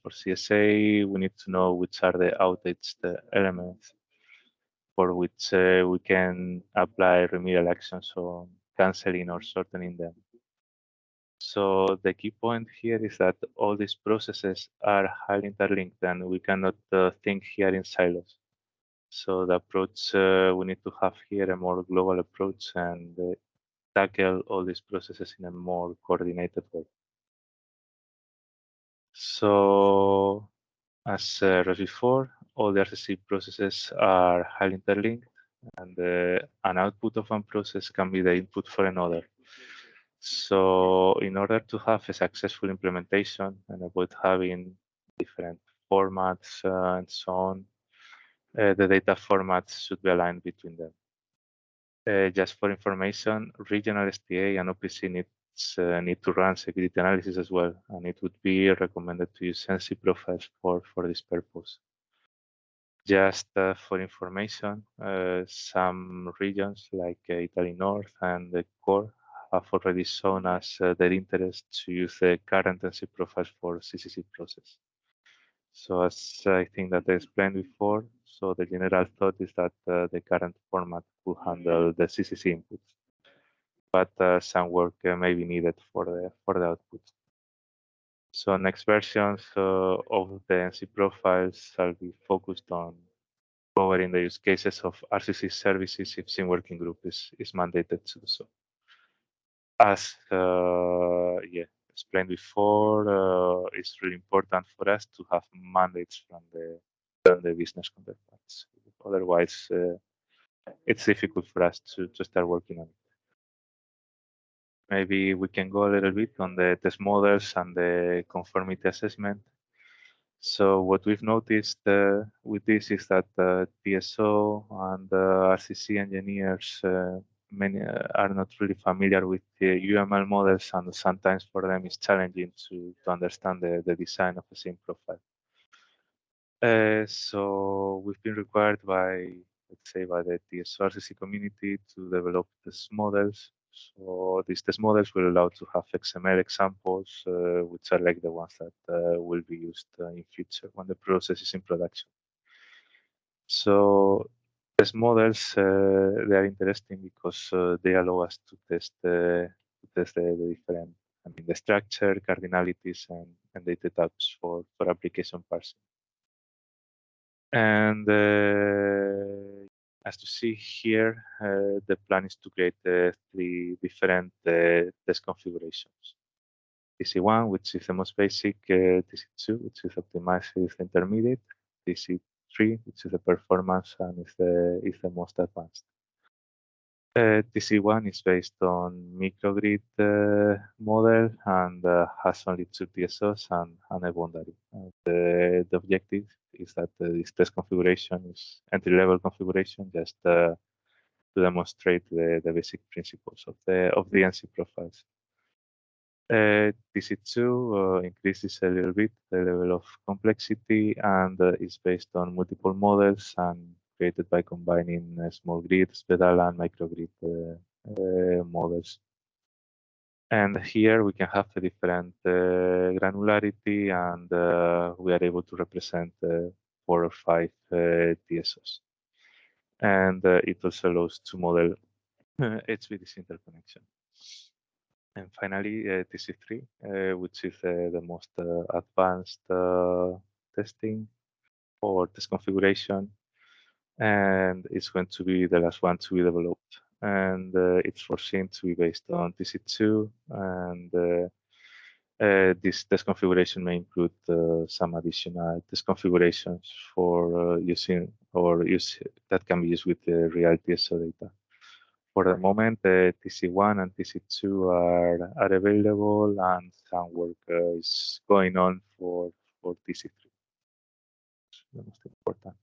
S1: for CSA, we need to know which are the outage elements for which we can apply remedial actions on canceling or shortening them. So the key point here is that all these processes are highly interlinked and we cannot think here in silos. So the approach we need to have here a more global approach, and tackle all these processes in a more coordinated way. So, as read before, all the RCC processes are highly interlinked, and an output of one process can be the input for another. So, in order to have a successful implementation and avoid having different formats and so on, the data formats should be aligned between them. Just for information, regional STA and OPC need to run security analysis as well, and it would be recommended to use NC profiles for this purpose. Just for information, some regions like Italy North and the core have already shown us their interest to use the current NC profiles for CCC process. So as I think that I explained before, so the general thought is that the current format will handle the CCC inputs, but some work may be needed for the output. So next versions of the NC profiles shall be focused on covering the use cases of RCC services if SIM working group is mandated to do so. As explained before, it's really important for us to have mandates from the business counterparts. Otherwise, it's difficult for us to start working on it. Maybe we can go a little bit on the test models and the conformity assessment. So what we've noticed with this is that TSO and RCC engineers many are not really familiar with the UML models, and sometimes for them it's challenging to understand the design of a SIM profile. So we've been required by, let's say, by the TSO RCC community to develop test models. So these test models will allow to have XML examples, which are like the ones that will be used in future when the process is in production. So test models, they are interesting because they allow us to test the different, the structure, cardinalities, and data types for application parsing. And as to see here, the plan is to create 3 different test configurations. TC1, which is the most basic, TC2, which is optimized, is the intermediate, TC3, which is the performance and is the most advanced. TC1 is based on microgrid model and has only 2 TSOs and a boundary. The objective is that this test configuration is entry-level configuration, just to demonstrate the basic principles of the NC profiles. TC2 increases a little bit the level of complexity and is based on multiple models and created by combining small grid, spedal, and microgrid models. And here we can have a different granularity, and we are able to represent 4 or 5 TSOs. And it also allows to model HVDC interconnection. And finally, TC3, which is the most advanced testing or test configuration, and it's going to be the last one to be developed. And it's foreseen to be based on TC2, and this test configuration may include some additional test configurations for using or use that can be used with the real TSO data. For the moment, TC1 and TC2 are available, and some work is going on for TC3. It's the most important.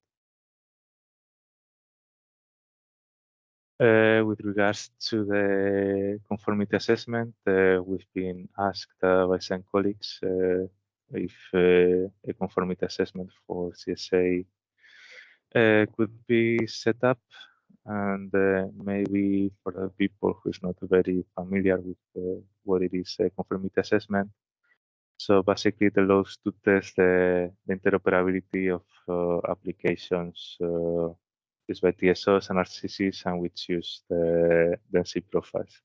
S1: With regards to the conformity assessment, we've been asked by some colleagues if a conformity assessment for CSA could be set up, and maybe for the people who is not very familiar with what it is, a conformity assessment. So basically, it allows to test the interoperability of applications used by TSOs and RCCs and which use the NC profiles.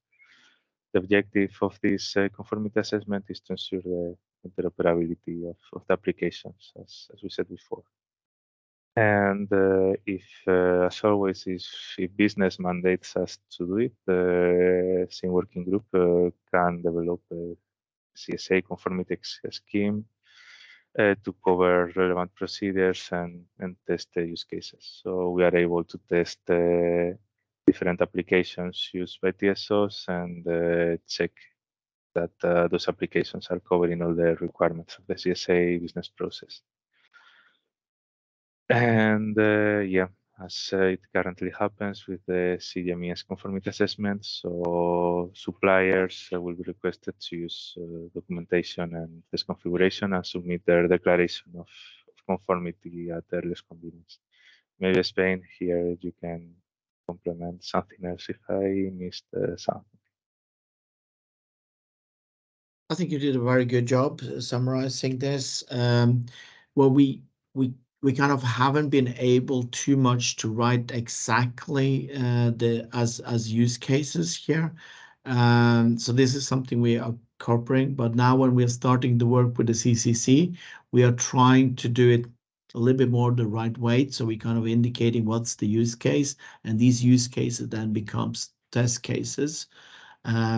S1: The objective of this conformity assessment is to ensure the interoperability of the applications, as we said before. And if, as always, if business mandates us to do it, the same working group can develop a CSA conformity scheme to cover relevant procedures and test the use cases. So we are able to test different applications used by TSOs and check that those applications are covering all the requirements of the CSA business process. And yeah, as it currently happens with the CGMES conformity assessment, so suppliers will be requested to use documentation and test configuration and submit their declaration of conformity at earliest convenience. Maybe Spain here you can complement something else if I missed something.
S3: I think you did a very good job summarizing this. Well, we kind of haven't been able too much to write exactly the as use cases here. So this is something we are incorporating. But now when we are starting to work with the CCC, we are trying to do it a little bit more the right way. So we kind of indicating what's the use case, and these use cases then becomes test cases.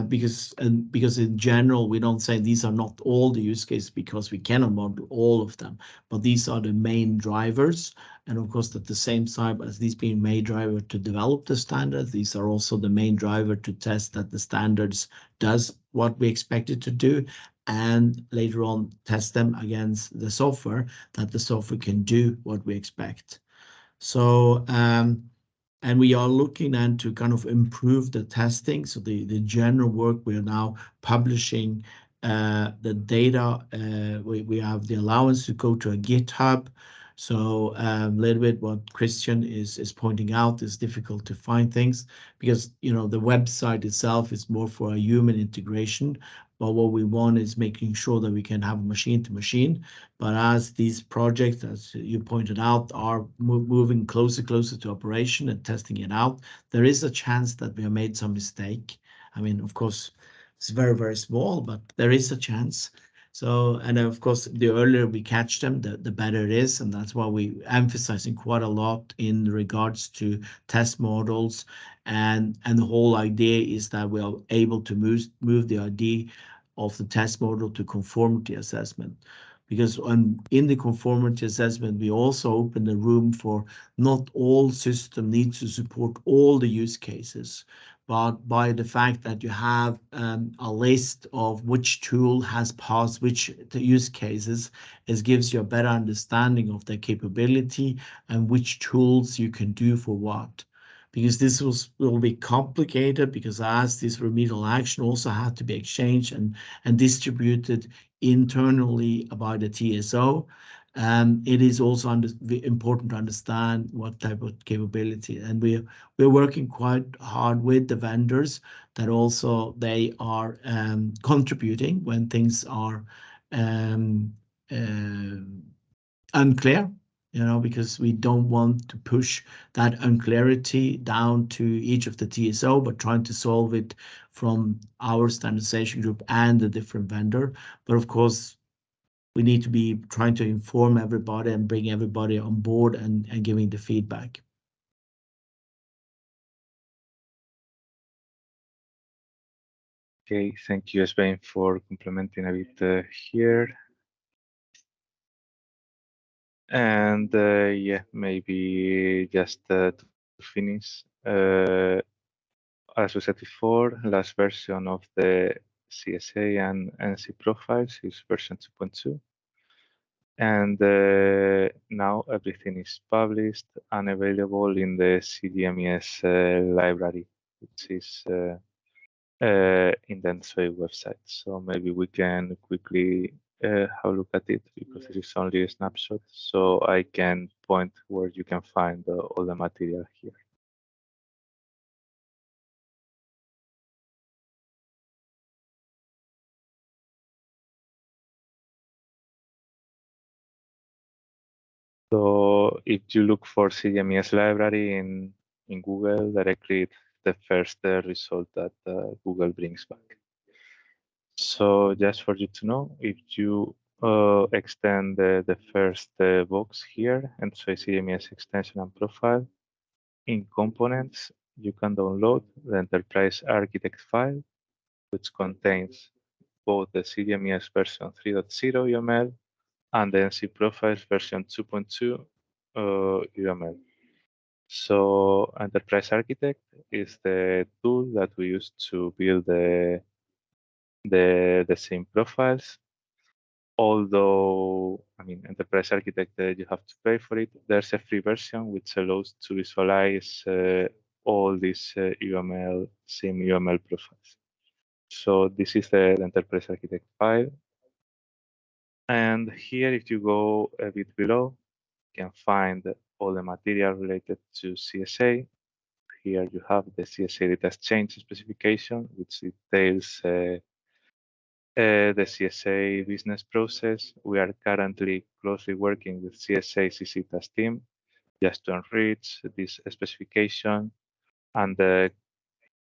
S3: Because in general, we don't say these are not all the use cases because we cannot model all of them, but these are the main drivers. And of course, at the same time as these being main driver to develop the standards, these are also the main driver to test that the standards does what we expect it to do, and later on test them against the software, that the software can do what we expect. So and we are looking then to kind of improve the testing. So the general work, we are now publishing the data. We have the allowance to go to a GitHub. So a little bit what Christian is pointing out is difficult to find things because the website itself is more for a human integration. But what we want is making sure that we can have machine to machine. But as these projects, as you pointed out, are moving closer to operation and testing it out, there is a chance that we have made some mistake. I mean, of course, it's very, very small, but there is a chance. So, and of course, the earlier we catch them, the better it is. And that's why we emphasizing quite a lot in regards to test models. And the whole idea is that we are able to move the idea of the test model to conformity assessment. Because in the conformity assessment, we also open the room for not all system needs to support all the use cases, but by the fact that you have a list of which tool has passed which use cases, it gives you a better understanding of their capability and which tools you can do for what. Because this will be complicated, because as this remedial action also had to be exchanged and distributed internally by the TSO, it is also important to understand what type of capability. And we're working quite hard with the vendors that also they are contributing when things are unclear, because we don't want to push that unclarity down to each of the TSO, but trying to solve it from our standardization group and the different vendor. But of course, we need to be trying to inform everybody and bring everybody on board and giving the feedback.
S1: Okay, thank you, Svein, for complementing a bit here. And yeah, maybe just to finish, as we said before, last version of the CSA and NC profiles is version 2.2. And now everything is published and available in the CGMES library, which is in the ENTSO-E website. So maybe we can quickly have a look at it because it is only a snapshot. So I can point where you can find all the material here. So if you look for CGMES library in Google directly, it's the first result that Google brings back. So just for you to know, if you extend the first box here, ENTSO-E CGMES extension and profile. In components, you can download the enterprise architect file, which contains both the CGMES version 3.0 UML and the NC profiles version 2.2 UML. So Enterprise Architect is the tool that we use to build the same profiles. Although, I mean, Enterprise Architect, you have to pay for it. There's a free version which allows to visualize all these UML, same UML profiles. So this is the Enterprise Architect file. And here, if you go a bit below, you can find all the material related to CSA. Here you have the CSA data exchange specification, which details the CSA business process. We are currently closely working with CSA CCTAS team just to enrich this specification and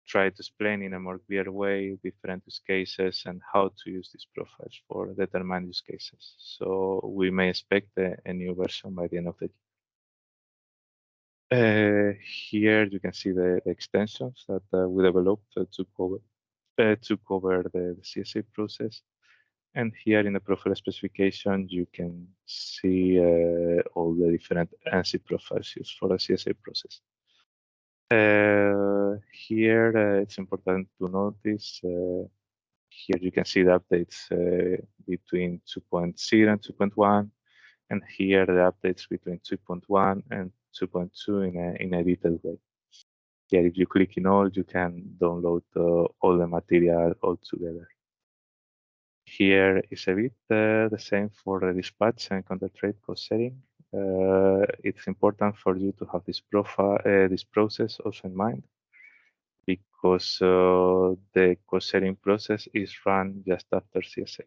S1: try to explain in a more clear way different use cases and how to use these profiles for determined use cases. So we may expect a new version by the end of the year. Here you can see the extensions that we developed to cover the CSA process. And here in the profile specification, you can see all the different ANSI profiles used for the CSA process. Here, it's important to notice, here you can see the updates between 2.0 and 2.1, and here the updates between 2.1 and 2.2 in a detailed way. Here, if you click in all, you can download all the material all together. Here is a bit the same for the dispatch and counter trade cost sharing. It's important for you to have this process also in mind, because the cost sharing process is run just after CSA.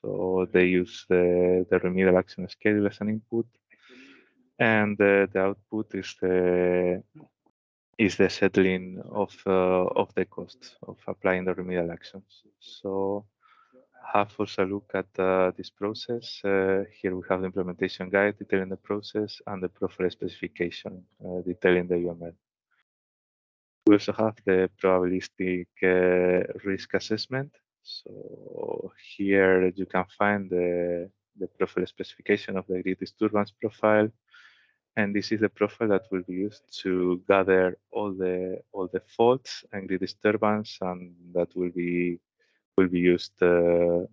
S1: So they use the remedial action schedule as an input, and the output is the settling of the cost of applying the remedial actions. So have also a look at this process. Here we have the implementation guide detailing the process and the profile specification detailing the UML. We also have the probabilistic risk assessment. So here you can find the profile specification of the grid disturbance profile. And this is the profile that will be used to gather all the faults and grid disturbance, and that will be used to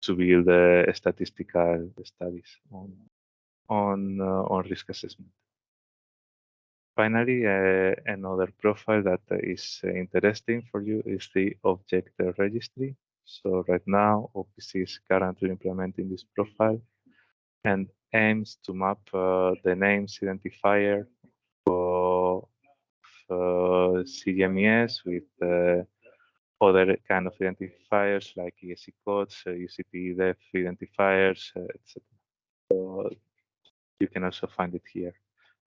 S1: build statistical studies on risk assessment. Finally, another profile that is interesting for you is the object registry. So right now, OPC is currently implementing this profile and aims to map the names identifier of CGMES with other kind of identifiers like ESC codes, UCT def identifiers, etc. So you can also find it here.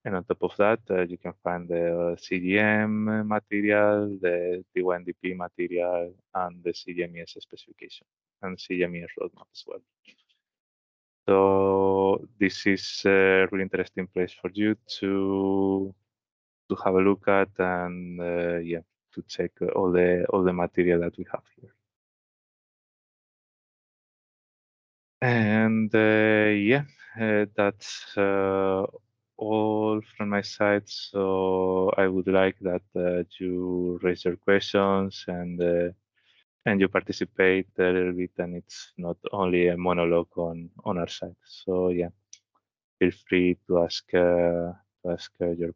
S1: And on top of that, you can find the CGM material, the T1DP material, and the CGMES specification, and CGMES roadmap as well. So this is a really interesting place for you to have a look at, and yeah, to check all the material that we have here. And yeah, that's all from my side. So I would like that you raise your questions and you participate a little bit, and it's not only a monologue on our side. So yeah, feel free to ask your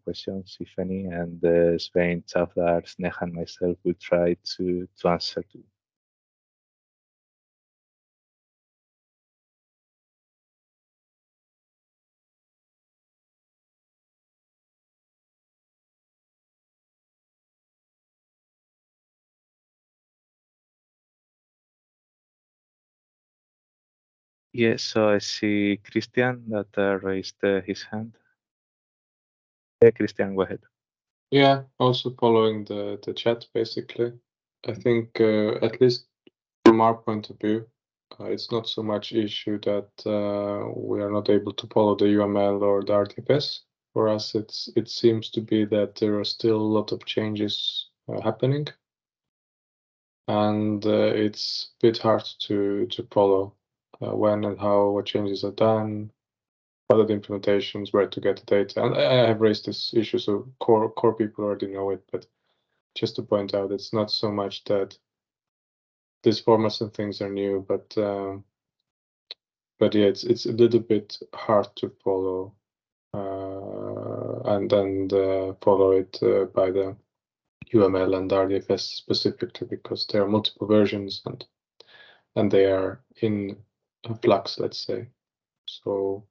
S1: questions, if any, and Svein, Chavdar, Sneha, and myself will try to answer to you. Yes, so I see Christian that raised his hand. Yeah, Christian, go ahead.
S6: Yeah, also following the chat, basically. I think, at least from our point of view, it's not so much issue that we are not able to follow the UML or the RTFS. For us, it seems to be that there are still a lot of changes happening, and it's a bit hard to follow when and how what changes are done, what are the implementations, where to get the data. And I have raised this issue, so core people already know it, but just to point out, it's not so much that these formats and things are new, but yeah, it's a little bit hard to follow and then follow it by the UML and RDFS specifically, because there are multiple versions and they are in flux, let's say. So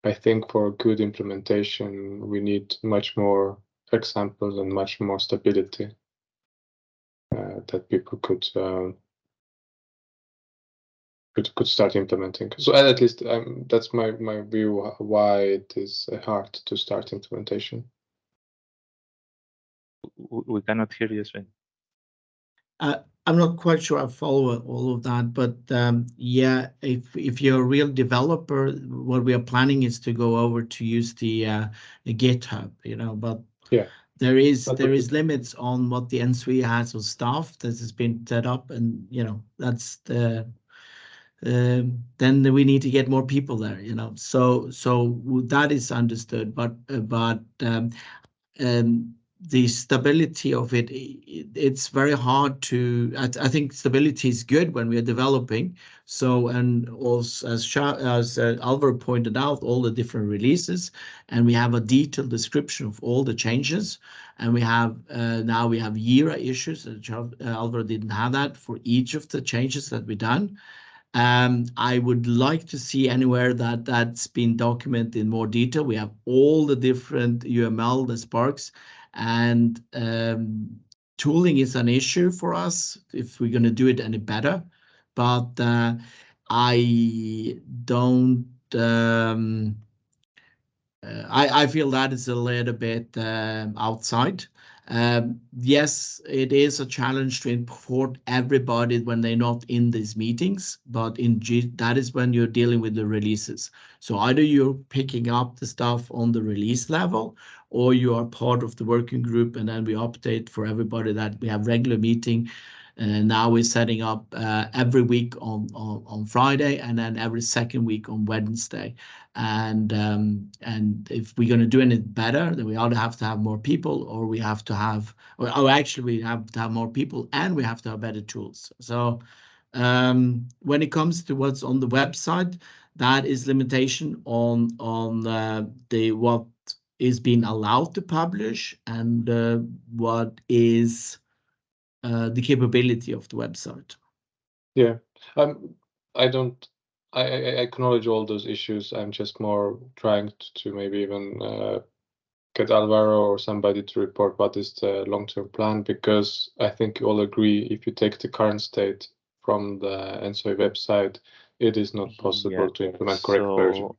S6: I think for good implementation, we need much more examples and much more stability that people could start implementing. So at least that's my view why it is hard to start implementation.
S1: We cannot hear you, Sven.
S3: I'm not quite sure I follow all of that, but yeah, if you're a real developer, what we are planning is to go over to use the GitHub, you know, but
S6: yeah,
S3: there is limits on what the ENTSO-E has of staff that has been set up, and you know that's the then we need to get more people there, you know. So that is understood, but the stability of it, it's very hard to. I think stability is good when we are developing. So, and also as Alvar pointed out, all the different releases, and we have a detailed description of all the changes, and we have now we have YIRA issues. Alvar didn't have that for each of the changes that we done. I would like to see anywhere that that's been documented in more detail. We have all the different UML, the Sparks, and tooling is an issue for us if we're going to do it any better. But I don't. I feel that is a little bit outside. Yes, it is a challenge to import everybody when they're not in these meetings, but that is when you're dealing with the releases. So either you're picking up the stuff on the release level, or you are part of the working group, and then we update for everybody that we have regular meeting. And now we're setting up every week on Friday, and then every second week on Wednesday. And if we're going to do anything better, then we either have to have more people, or we have to have, or actually we have to have more people, and we have to have better tools. So when it comes to what's on the website, that is limitation on the what is being allowed to publish, and what is the capability of the website.
S6: Yeah, I acknowledge all those issues. I'm just more trying to maybe even get Alvaro or somebody to report what is the long-term plan, because I think you all agree, if you take the current state from the ENTSO-E website, it is not possible to implement correct version.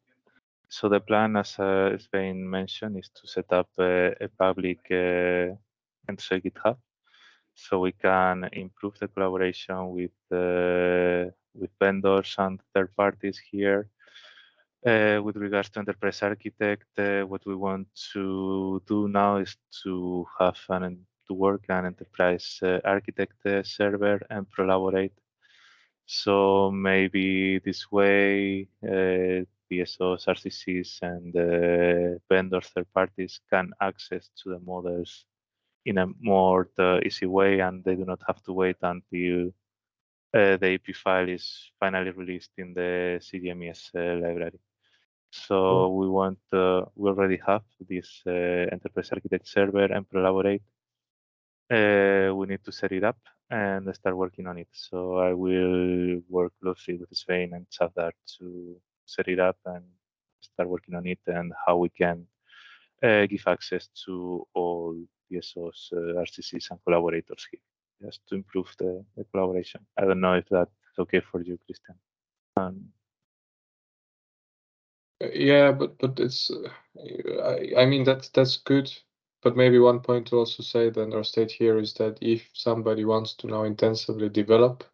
S1: So the plan, as Svein mentioned, is to set up a public ENTSO-E GitHub, so we can improve the collaboration with vendors and third parties here. With regards to Enterprise Architect, what we want to do now is to have to work an Enterprise Architect server and collaborate. So maybe this way, PSOs, RCCs, and vendors, third parties can access to the models in a more easy way, and they do not have to wait until the AP file is finally released in the CGMES library. So we already have this Enterprise Architect server and collaborate. We need to set it up and start working on it. So I will work closely with Svein and Safdar to set it up and start working on it, and how we can give access to all PSOs, RCCs, and collaborators here, just to improve the collaboration. I don't know if that's okay for you, Christian.
S6: Yeah, but it's I mean that's good, but maybe one point to also say then or state here is that if somebody wants to now intensively develop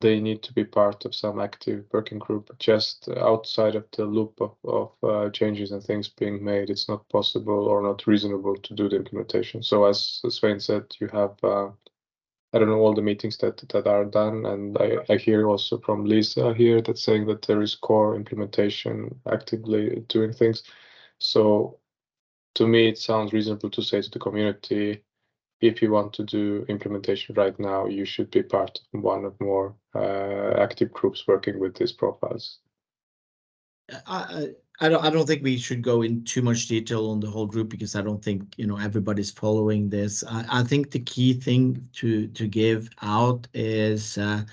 S6: they need to be part of some active working group. Just outside of the loop of changes and things being made, it's not possible or not reasonable to do the implementation. So as Svein said, you have I don't know all the meetings that are done, and I hear also from Lisa here that's saying that there is core implementation actively doing things. So to me, it sounds reasonable to say to the community, if you want to do implementation right now, you should be part of one of more active groups working with these profiles.
S3: I don't think we should go in too much detail on the whole group, because I don't think everybody's following this. I think the key thing to give out is that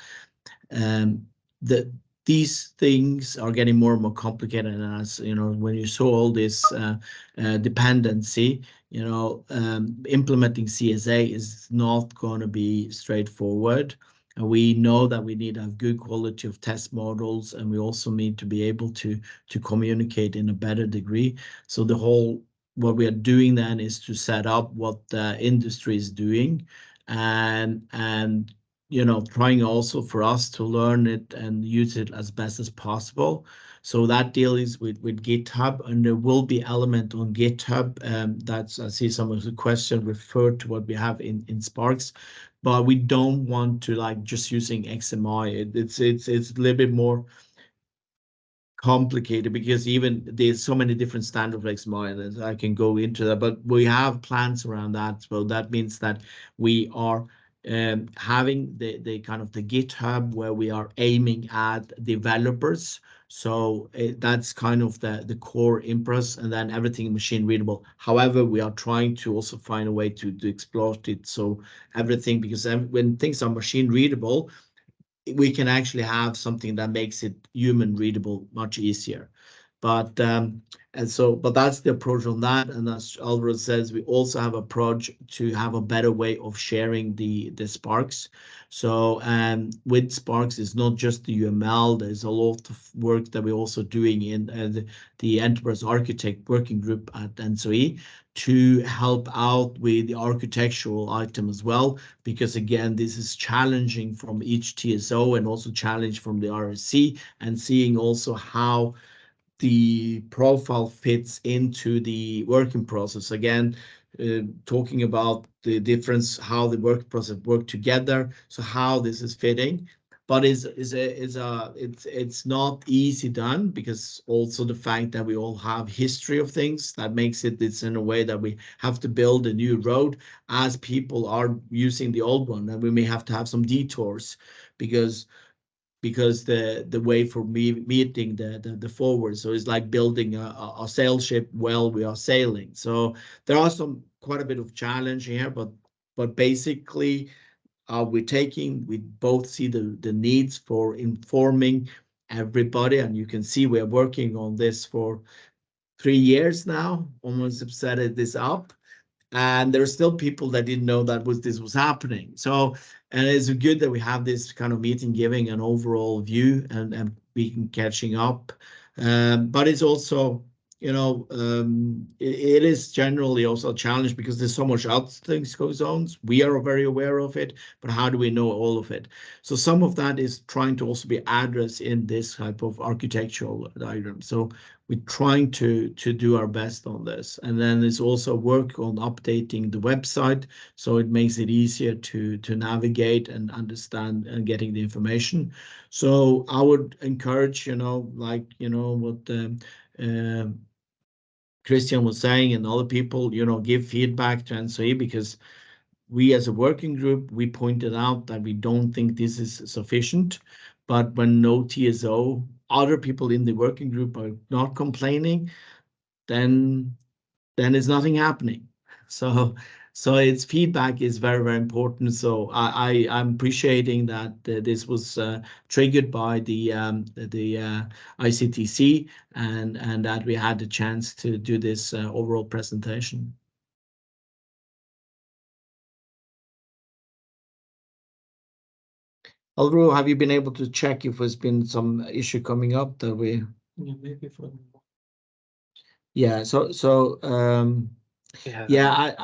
S3: these things are getting more and more complicated, and as when you saw all this dependency, implementing CSA is not going to be straightforward. And we know that we need to have good quality of test models, and we also need to be able to communicate in a better degree. So what we are doing then is to set up what the industry is doing, and trying also for us to learn it and use it as best as possible. So that deal is with GitHub, and there will be element on GitHub. That's, I see some of the question referred to what we have in Sparks, but we don't want to like just using XMI. It's a little bit more complicated, because even there's so many different standard XMI, and I can go into that, but we have plans around that. So that means that we are having the kind of the GitHub where we are aiming at developers. So that's kind of the core impress, and then everything machine readable. However, we are trying to also find a way to exploit it. So everything, because when things are machine readable, we can actually have something that makes it human readable much easier. But that's the approach on that. And as Alvaro says, we also have a project to have a better way of sharing the Sparks. So with Sparks, it's not just the UML. There's a lot of work that we're also doing in the Enterprise Architect Working Group at ENTSO-E to help out with the architectural item as well, because again, this is challenging from each TSO and also challenge from the RSC, and seeing also how the profile fits into the working process. Again, talking about the difference, how the work process work together, so how this is fitting. But it's not easy done, because also the fact that we all have history of things that makes it's in a way that we have to build a new road as people are using the old one, and we may have to have some detours, because the way for meeting the forward. So it's like building a sail ship while we are sailing. So there are quite a bit of challenge here, but basically we both see the needs for informing everybody, and you can see we're working on this for 3 years now, almost have set this up. And there are still people that didn't know that this was happening. So, and it's good that we have this kind of meeting giving an overall view and being catching up. But it's also, it is generally also a challenge, because there's so much other things goes on. We are very aware of it, but how do we know all of it? So some of that is trying to also be addressed in this type of architectural diagram. So we're trying to do our best on this. And then there's also work on updating the website, so it makes it easier to navigate and understand and getting the information. So I would encourage, what Christian was saying, and other people, give feedback to ENTSO-E, because we as a working group, we pointed out that we don't think this is sufficient. But when no TSO, other people in the working group are not complaining, then there's nothing happening. So its feedback is very, very important. So I'm appreciating that this was triggered by the ICTC, and that we had the chance to do this overall presentation. Alvaro, have you been able to check if there's been some issue coming up that we?
S4: Yeah, maybe from.
S3: Yeah. So
S1: Yeah.
S3: yeah,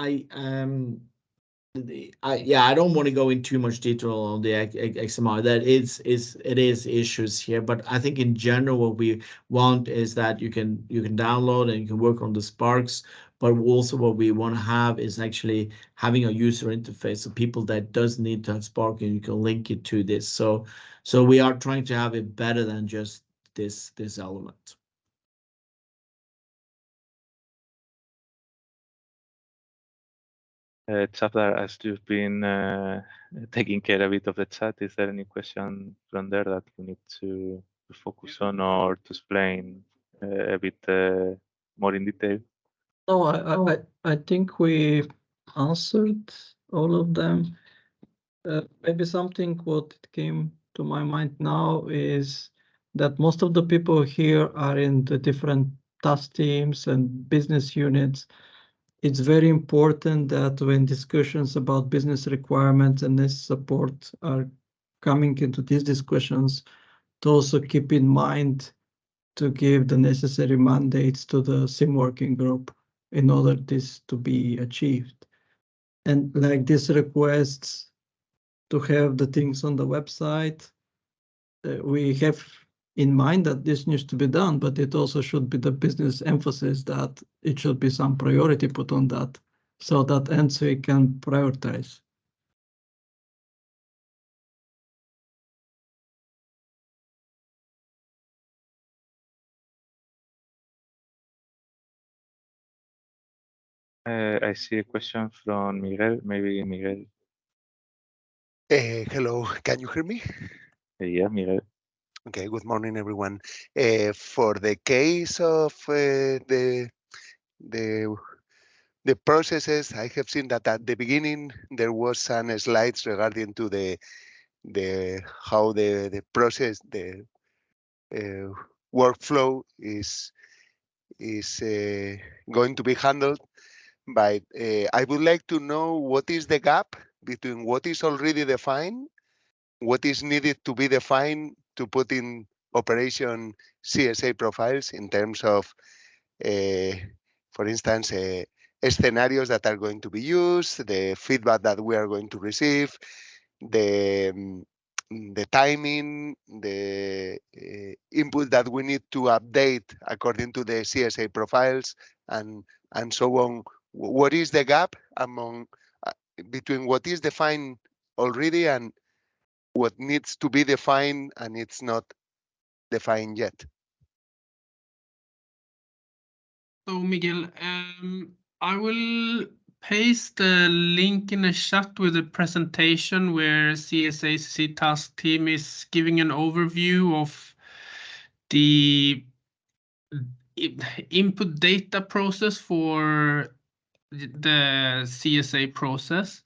S3: I don't want to go in too much detail on the XMR. That it is issues here, but I think in general what we want is that you can download and you can work on the Sparks. But also what we want to have is actually having a user interface, so people that does need to have Spark and you can link it to this. So we are trying to have it better than just this element.
S1: Chapter, as you've been taking care a bit of the chat, is there any question from there that we need to focus on or to explain a bit more in detail?
S4: No, I think we answered all of them. Maybe something what came to my mind now is that most of the people here are in the different task teams and business units. It's very important that when discussions about business requirements and this support are coming into these discussions, to also keep in mind to give the necessary mandates to the SIM working group in order this to be achieved. And like these requests to have the things on the website, we have in mind that this needs to be done, but it also should be the business emphasis that it should be some priority put on that so that ENTSO-E can prioritize.
S1: I see a question from Miguel. Maybe Miguel.
S7: Hello, can you hear me?
S1: Yeah, Miguel.
S7: Okay, good morning, everyone. For the case of the processes, I have seen that at the beginning there was some slides regarding to the how the process, the workflow is going to be handled. But I would like to know what is the gap between what is already defined, what is needed to be defined to put in operation CSA profiles in terms of, for instance, scenarios that are going to be used, the feedback that we are going to receive, the timing, the input that we need to update according to the CSA profiles, and so on. What is the gap among between what is defined already and what needs to be defined and it's not defined yet?
S8: So Miguel, I will paste the link in the chat with the presentation where CSA task team is giving an overview of the input data process for the CSA process.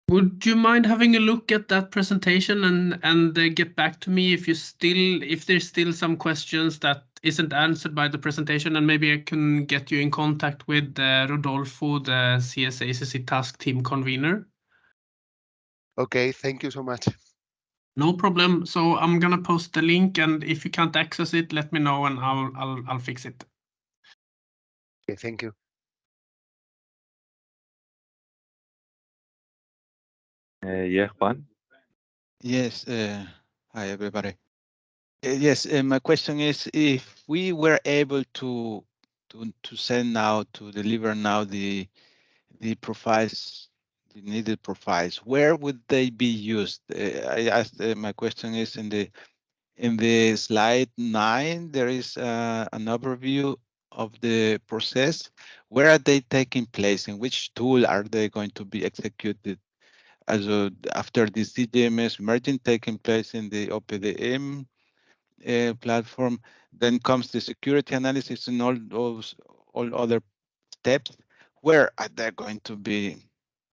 S8: Would you mind having a look at that presentation and get back to me if there's still some questions that isn't answered by the presentation, and maybe I can get you in contact with Rodolfo, the CSA task team convener.
S7: Okay, thank you so much.
S8: No problem. So I'm gonna post the link, and if you can't access it, let me know and I'll fix it.
S7: Okay, thank you.
S1: Yeah, Juan.
S9: Yes. Hi, everybody. Yes, my question is, if we were able to send now, to deliver now the profiles, the needed profiles, where would they be used? I asked, my question is in the slide 9, there is an overview of the process. Where are they taking place? In which tool are they going to be executed? Also, after the CGMES merging taking place in the OPDM platform, then comes the security analysis and all other steps. Where are they going to be?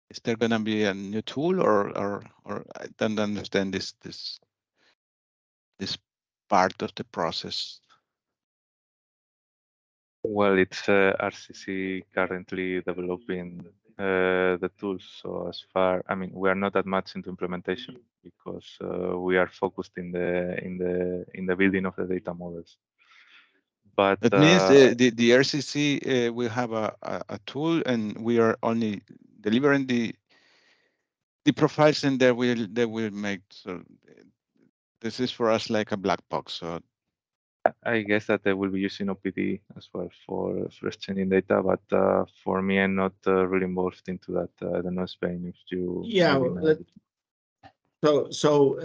S9: Is there going to be a new tool, or I don't understand this part of the process?
S1: Well, it's RCC currently developing the tools. So we are not that much into implementation because we are focused in the building of the data models. But
S9: that means the RCC will have a tool, and we are only delivering the profiles, and they will make. So this is for us like a black box. So
S1: I guess that they will be using OPD as well for exchanging data, but for me, I'm not really involved into that. I don't know, Spain, if you maybe know.
S3: So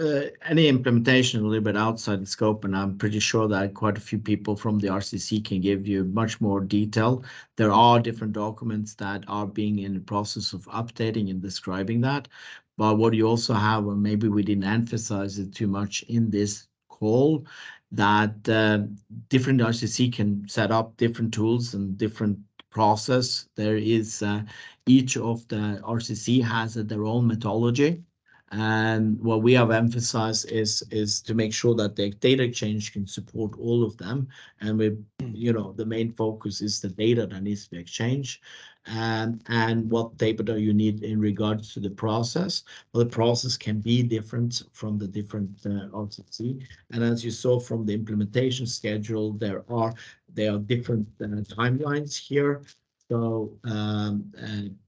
S3: any implementation a little bit outside the scope, and I'm pretty sure that quite a few people from the RCC can give you much more detail. There are different documents that are being in the process of updating and describing that. But what you also have, and maybe we didn't emphasize it too much in this call, that different RCC can set up different tools and different process. There is each of the RCC has their own methodology. And what we have emphasized is to make sure that the data exchange can support all of them. And the main focus is the data that needs to be exchanged, and what data you need in regards to the process. Well, the process can be different from the different RCC. And as you saw from the implementation schedule, there are different timelines here. So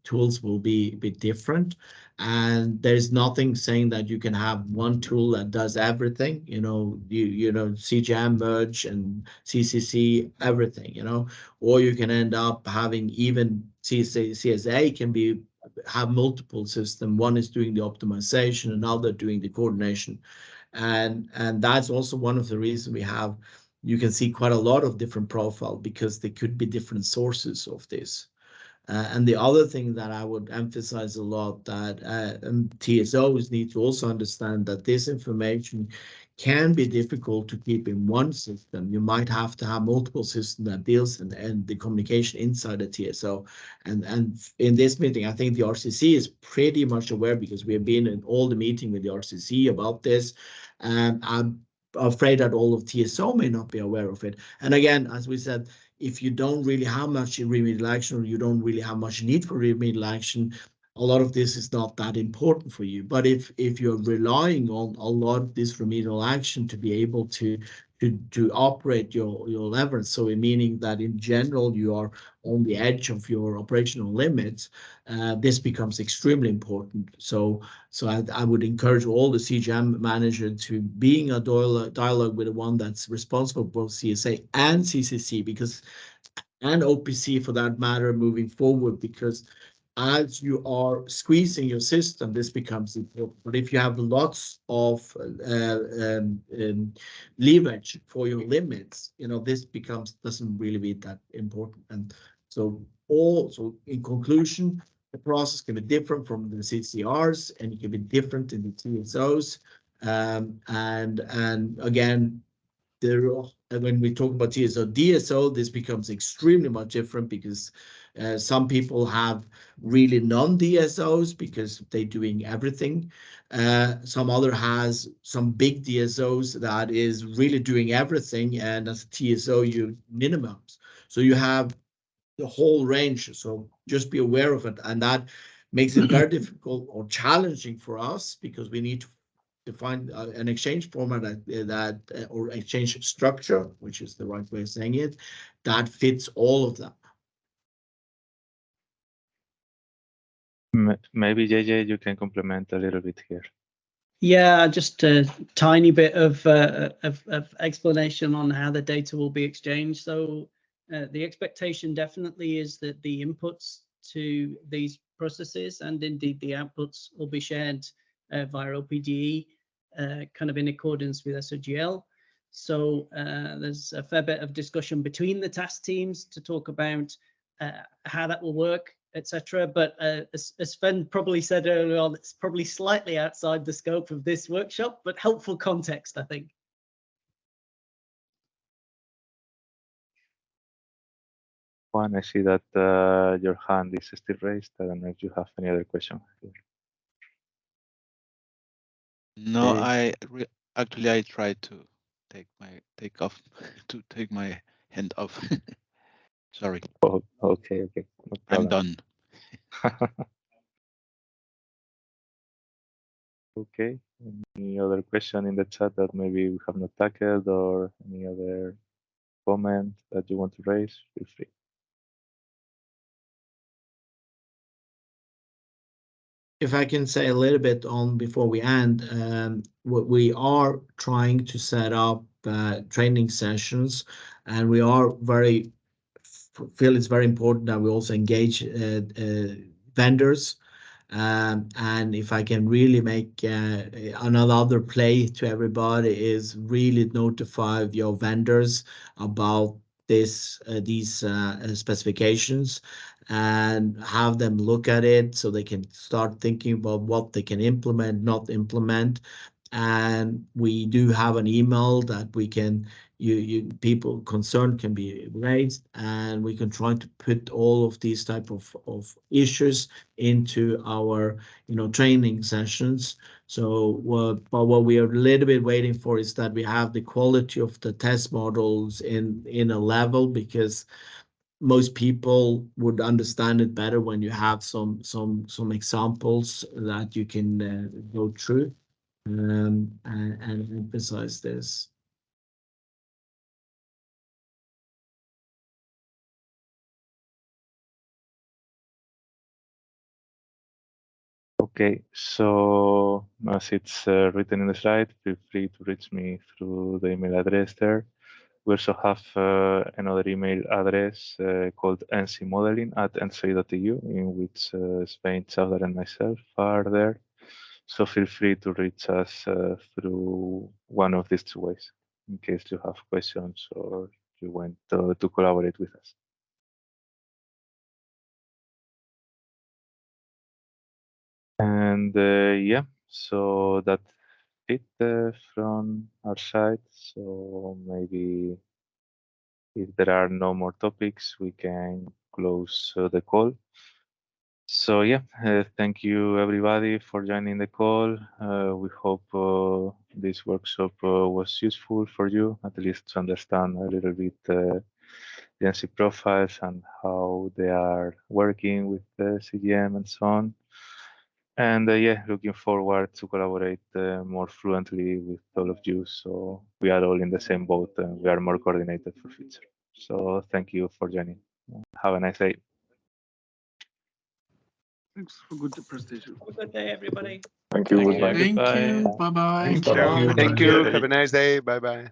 S3: tools will be different. And there's nothing saying that you can have one tool that does everything, CGM, merge, and CCC, everything, or you can end up having even CSA can have multiple systems. One is doing the optimization, another doing the coordination. And that's also one of the reasons you can see quite a lot of different profile, because there could be different sources of this. And the other thing that I would emphasize a lot, that TSOs need to also understand that this information can be difficult to keep in one system. You might have to have multiple systems that deals and the communication inside the TSO. And in this meeting, I think the RCC is pretty much aware, because we have been in all the meeting with the RCC about this. And I'm afraid that all of TSO may not be aware of it. And again, as we said, if you don't really have much remedial action, or you don't really have much need for remedial action, a lot of this is not that important for you. But if you're relying on a lot of this remedial action to be able to operate your levers, so meaning that in general you are on the edge of your operational limits, this becomes extremely important. So I would encourage all the CGM manager to being a dialogue with the one that's responsible for both CSA and CCC, and OPC for that matter, moving forward, because as you are squeezing your system, this becomes important. But if you have lots of leverage for your limits, this doesn't really be that important. And so in conclusion, the process can be different from the CCRs, and it can be different in the TSOs. And again, when we talk about DSO, this becomes extremely much different, because some people have really non-DSOs because they're doing everything. Some other has some big DSOs that is really doing everything, and as a TSO, you minimums. So you have the whole range. So just be aware of it, and that makes it very difficult or challenging for us, because we need to find an exchange format or exchange structure, which is the right way of saying it, that fits all of them.
S1: Maybe JJ, you can complement a little bit here.
S10: Yeah, just a tiny bit of explanation on how the data will be exchanged. So the expectation definitely is that the inputs to these processes, and indeed the outputs, will be shared via OPDE, kind of in accordance with SOGL. So there's a fair bit of discussion between the task teams to talk about how that will work, etc. But as Sven probably said earlier on, it's probably slightly outside the scope of this workshop, but helpful context, I think.
S1: Juan, I see that your hand is still raised. I don't know if you have any other question here.
S9: No,
S1: Okay.
S9: actually I tried to take my hand off. Sorry.
S1: Oh, okay, no
S9: I'm
S1: problem.
S9: done.
S1: Okay. Any other question in the chat that maybe we have not tackled, or any other comment that you want to raise? Feel free.
S3: if I can say a little bit on before we end, what we are trying to set up training sessions, and we are feel it's very important that we also engage vendors. And if I can really make another play to everybody is really notify your vendors about these specifications and have them look at it so they can start thinking about what they can implement, not implement. And we do have an email that we can people concerned can be raised, and we can try to put all of these type of issues into our training sessions. So but what we are a little bit waiting for is that we have the quality of the test models in a level, because most people would understand it better when you have some examples that you can go through and emphasize this.
S1: Okay, so as it's written in the slide, feel free to reach me through the email address there. We also have another email address called ncmodeling@entso.eu, in which Svein, Chowdhury, and myself are there. So feel free to reach us through one of these two ways, in case you have questions or you want to collaborate with us. And yeah, so that's it from our side. So maybe if there are no more topics, we can close the call. So yeah, thank you everybody for joining the call. We hope this workshop was useful for you, at least to understand a little bit the NC profiles and how they are working with the CGM and so on. And yeah, looking forward to collaborate more fluently with all of you. So we are all in the same boat and we are more coordinated for future. So thank you for joining. Have a nice day.
S8: Thanks for good presentation.
S10: Have a good day, everybody.
S6: Thank you.
S1: Thank you.
S6: Goodbye.
S8: Thank you.
S1: Goodbye.
S8: Bye bye.
S6: Thanks, bye-bye.
S7: Thank you. Have a nice day. Bye bye.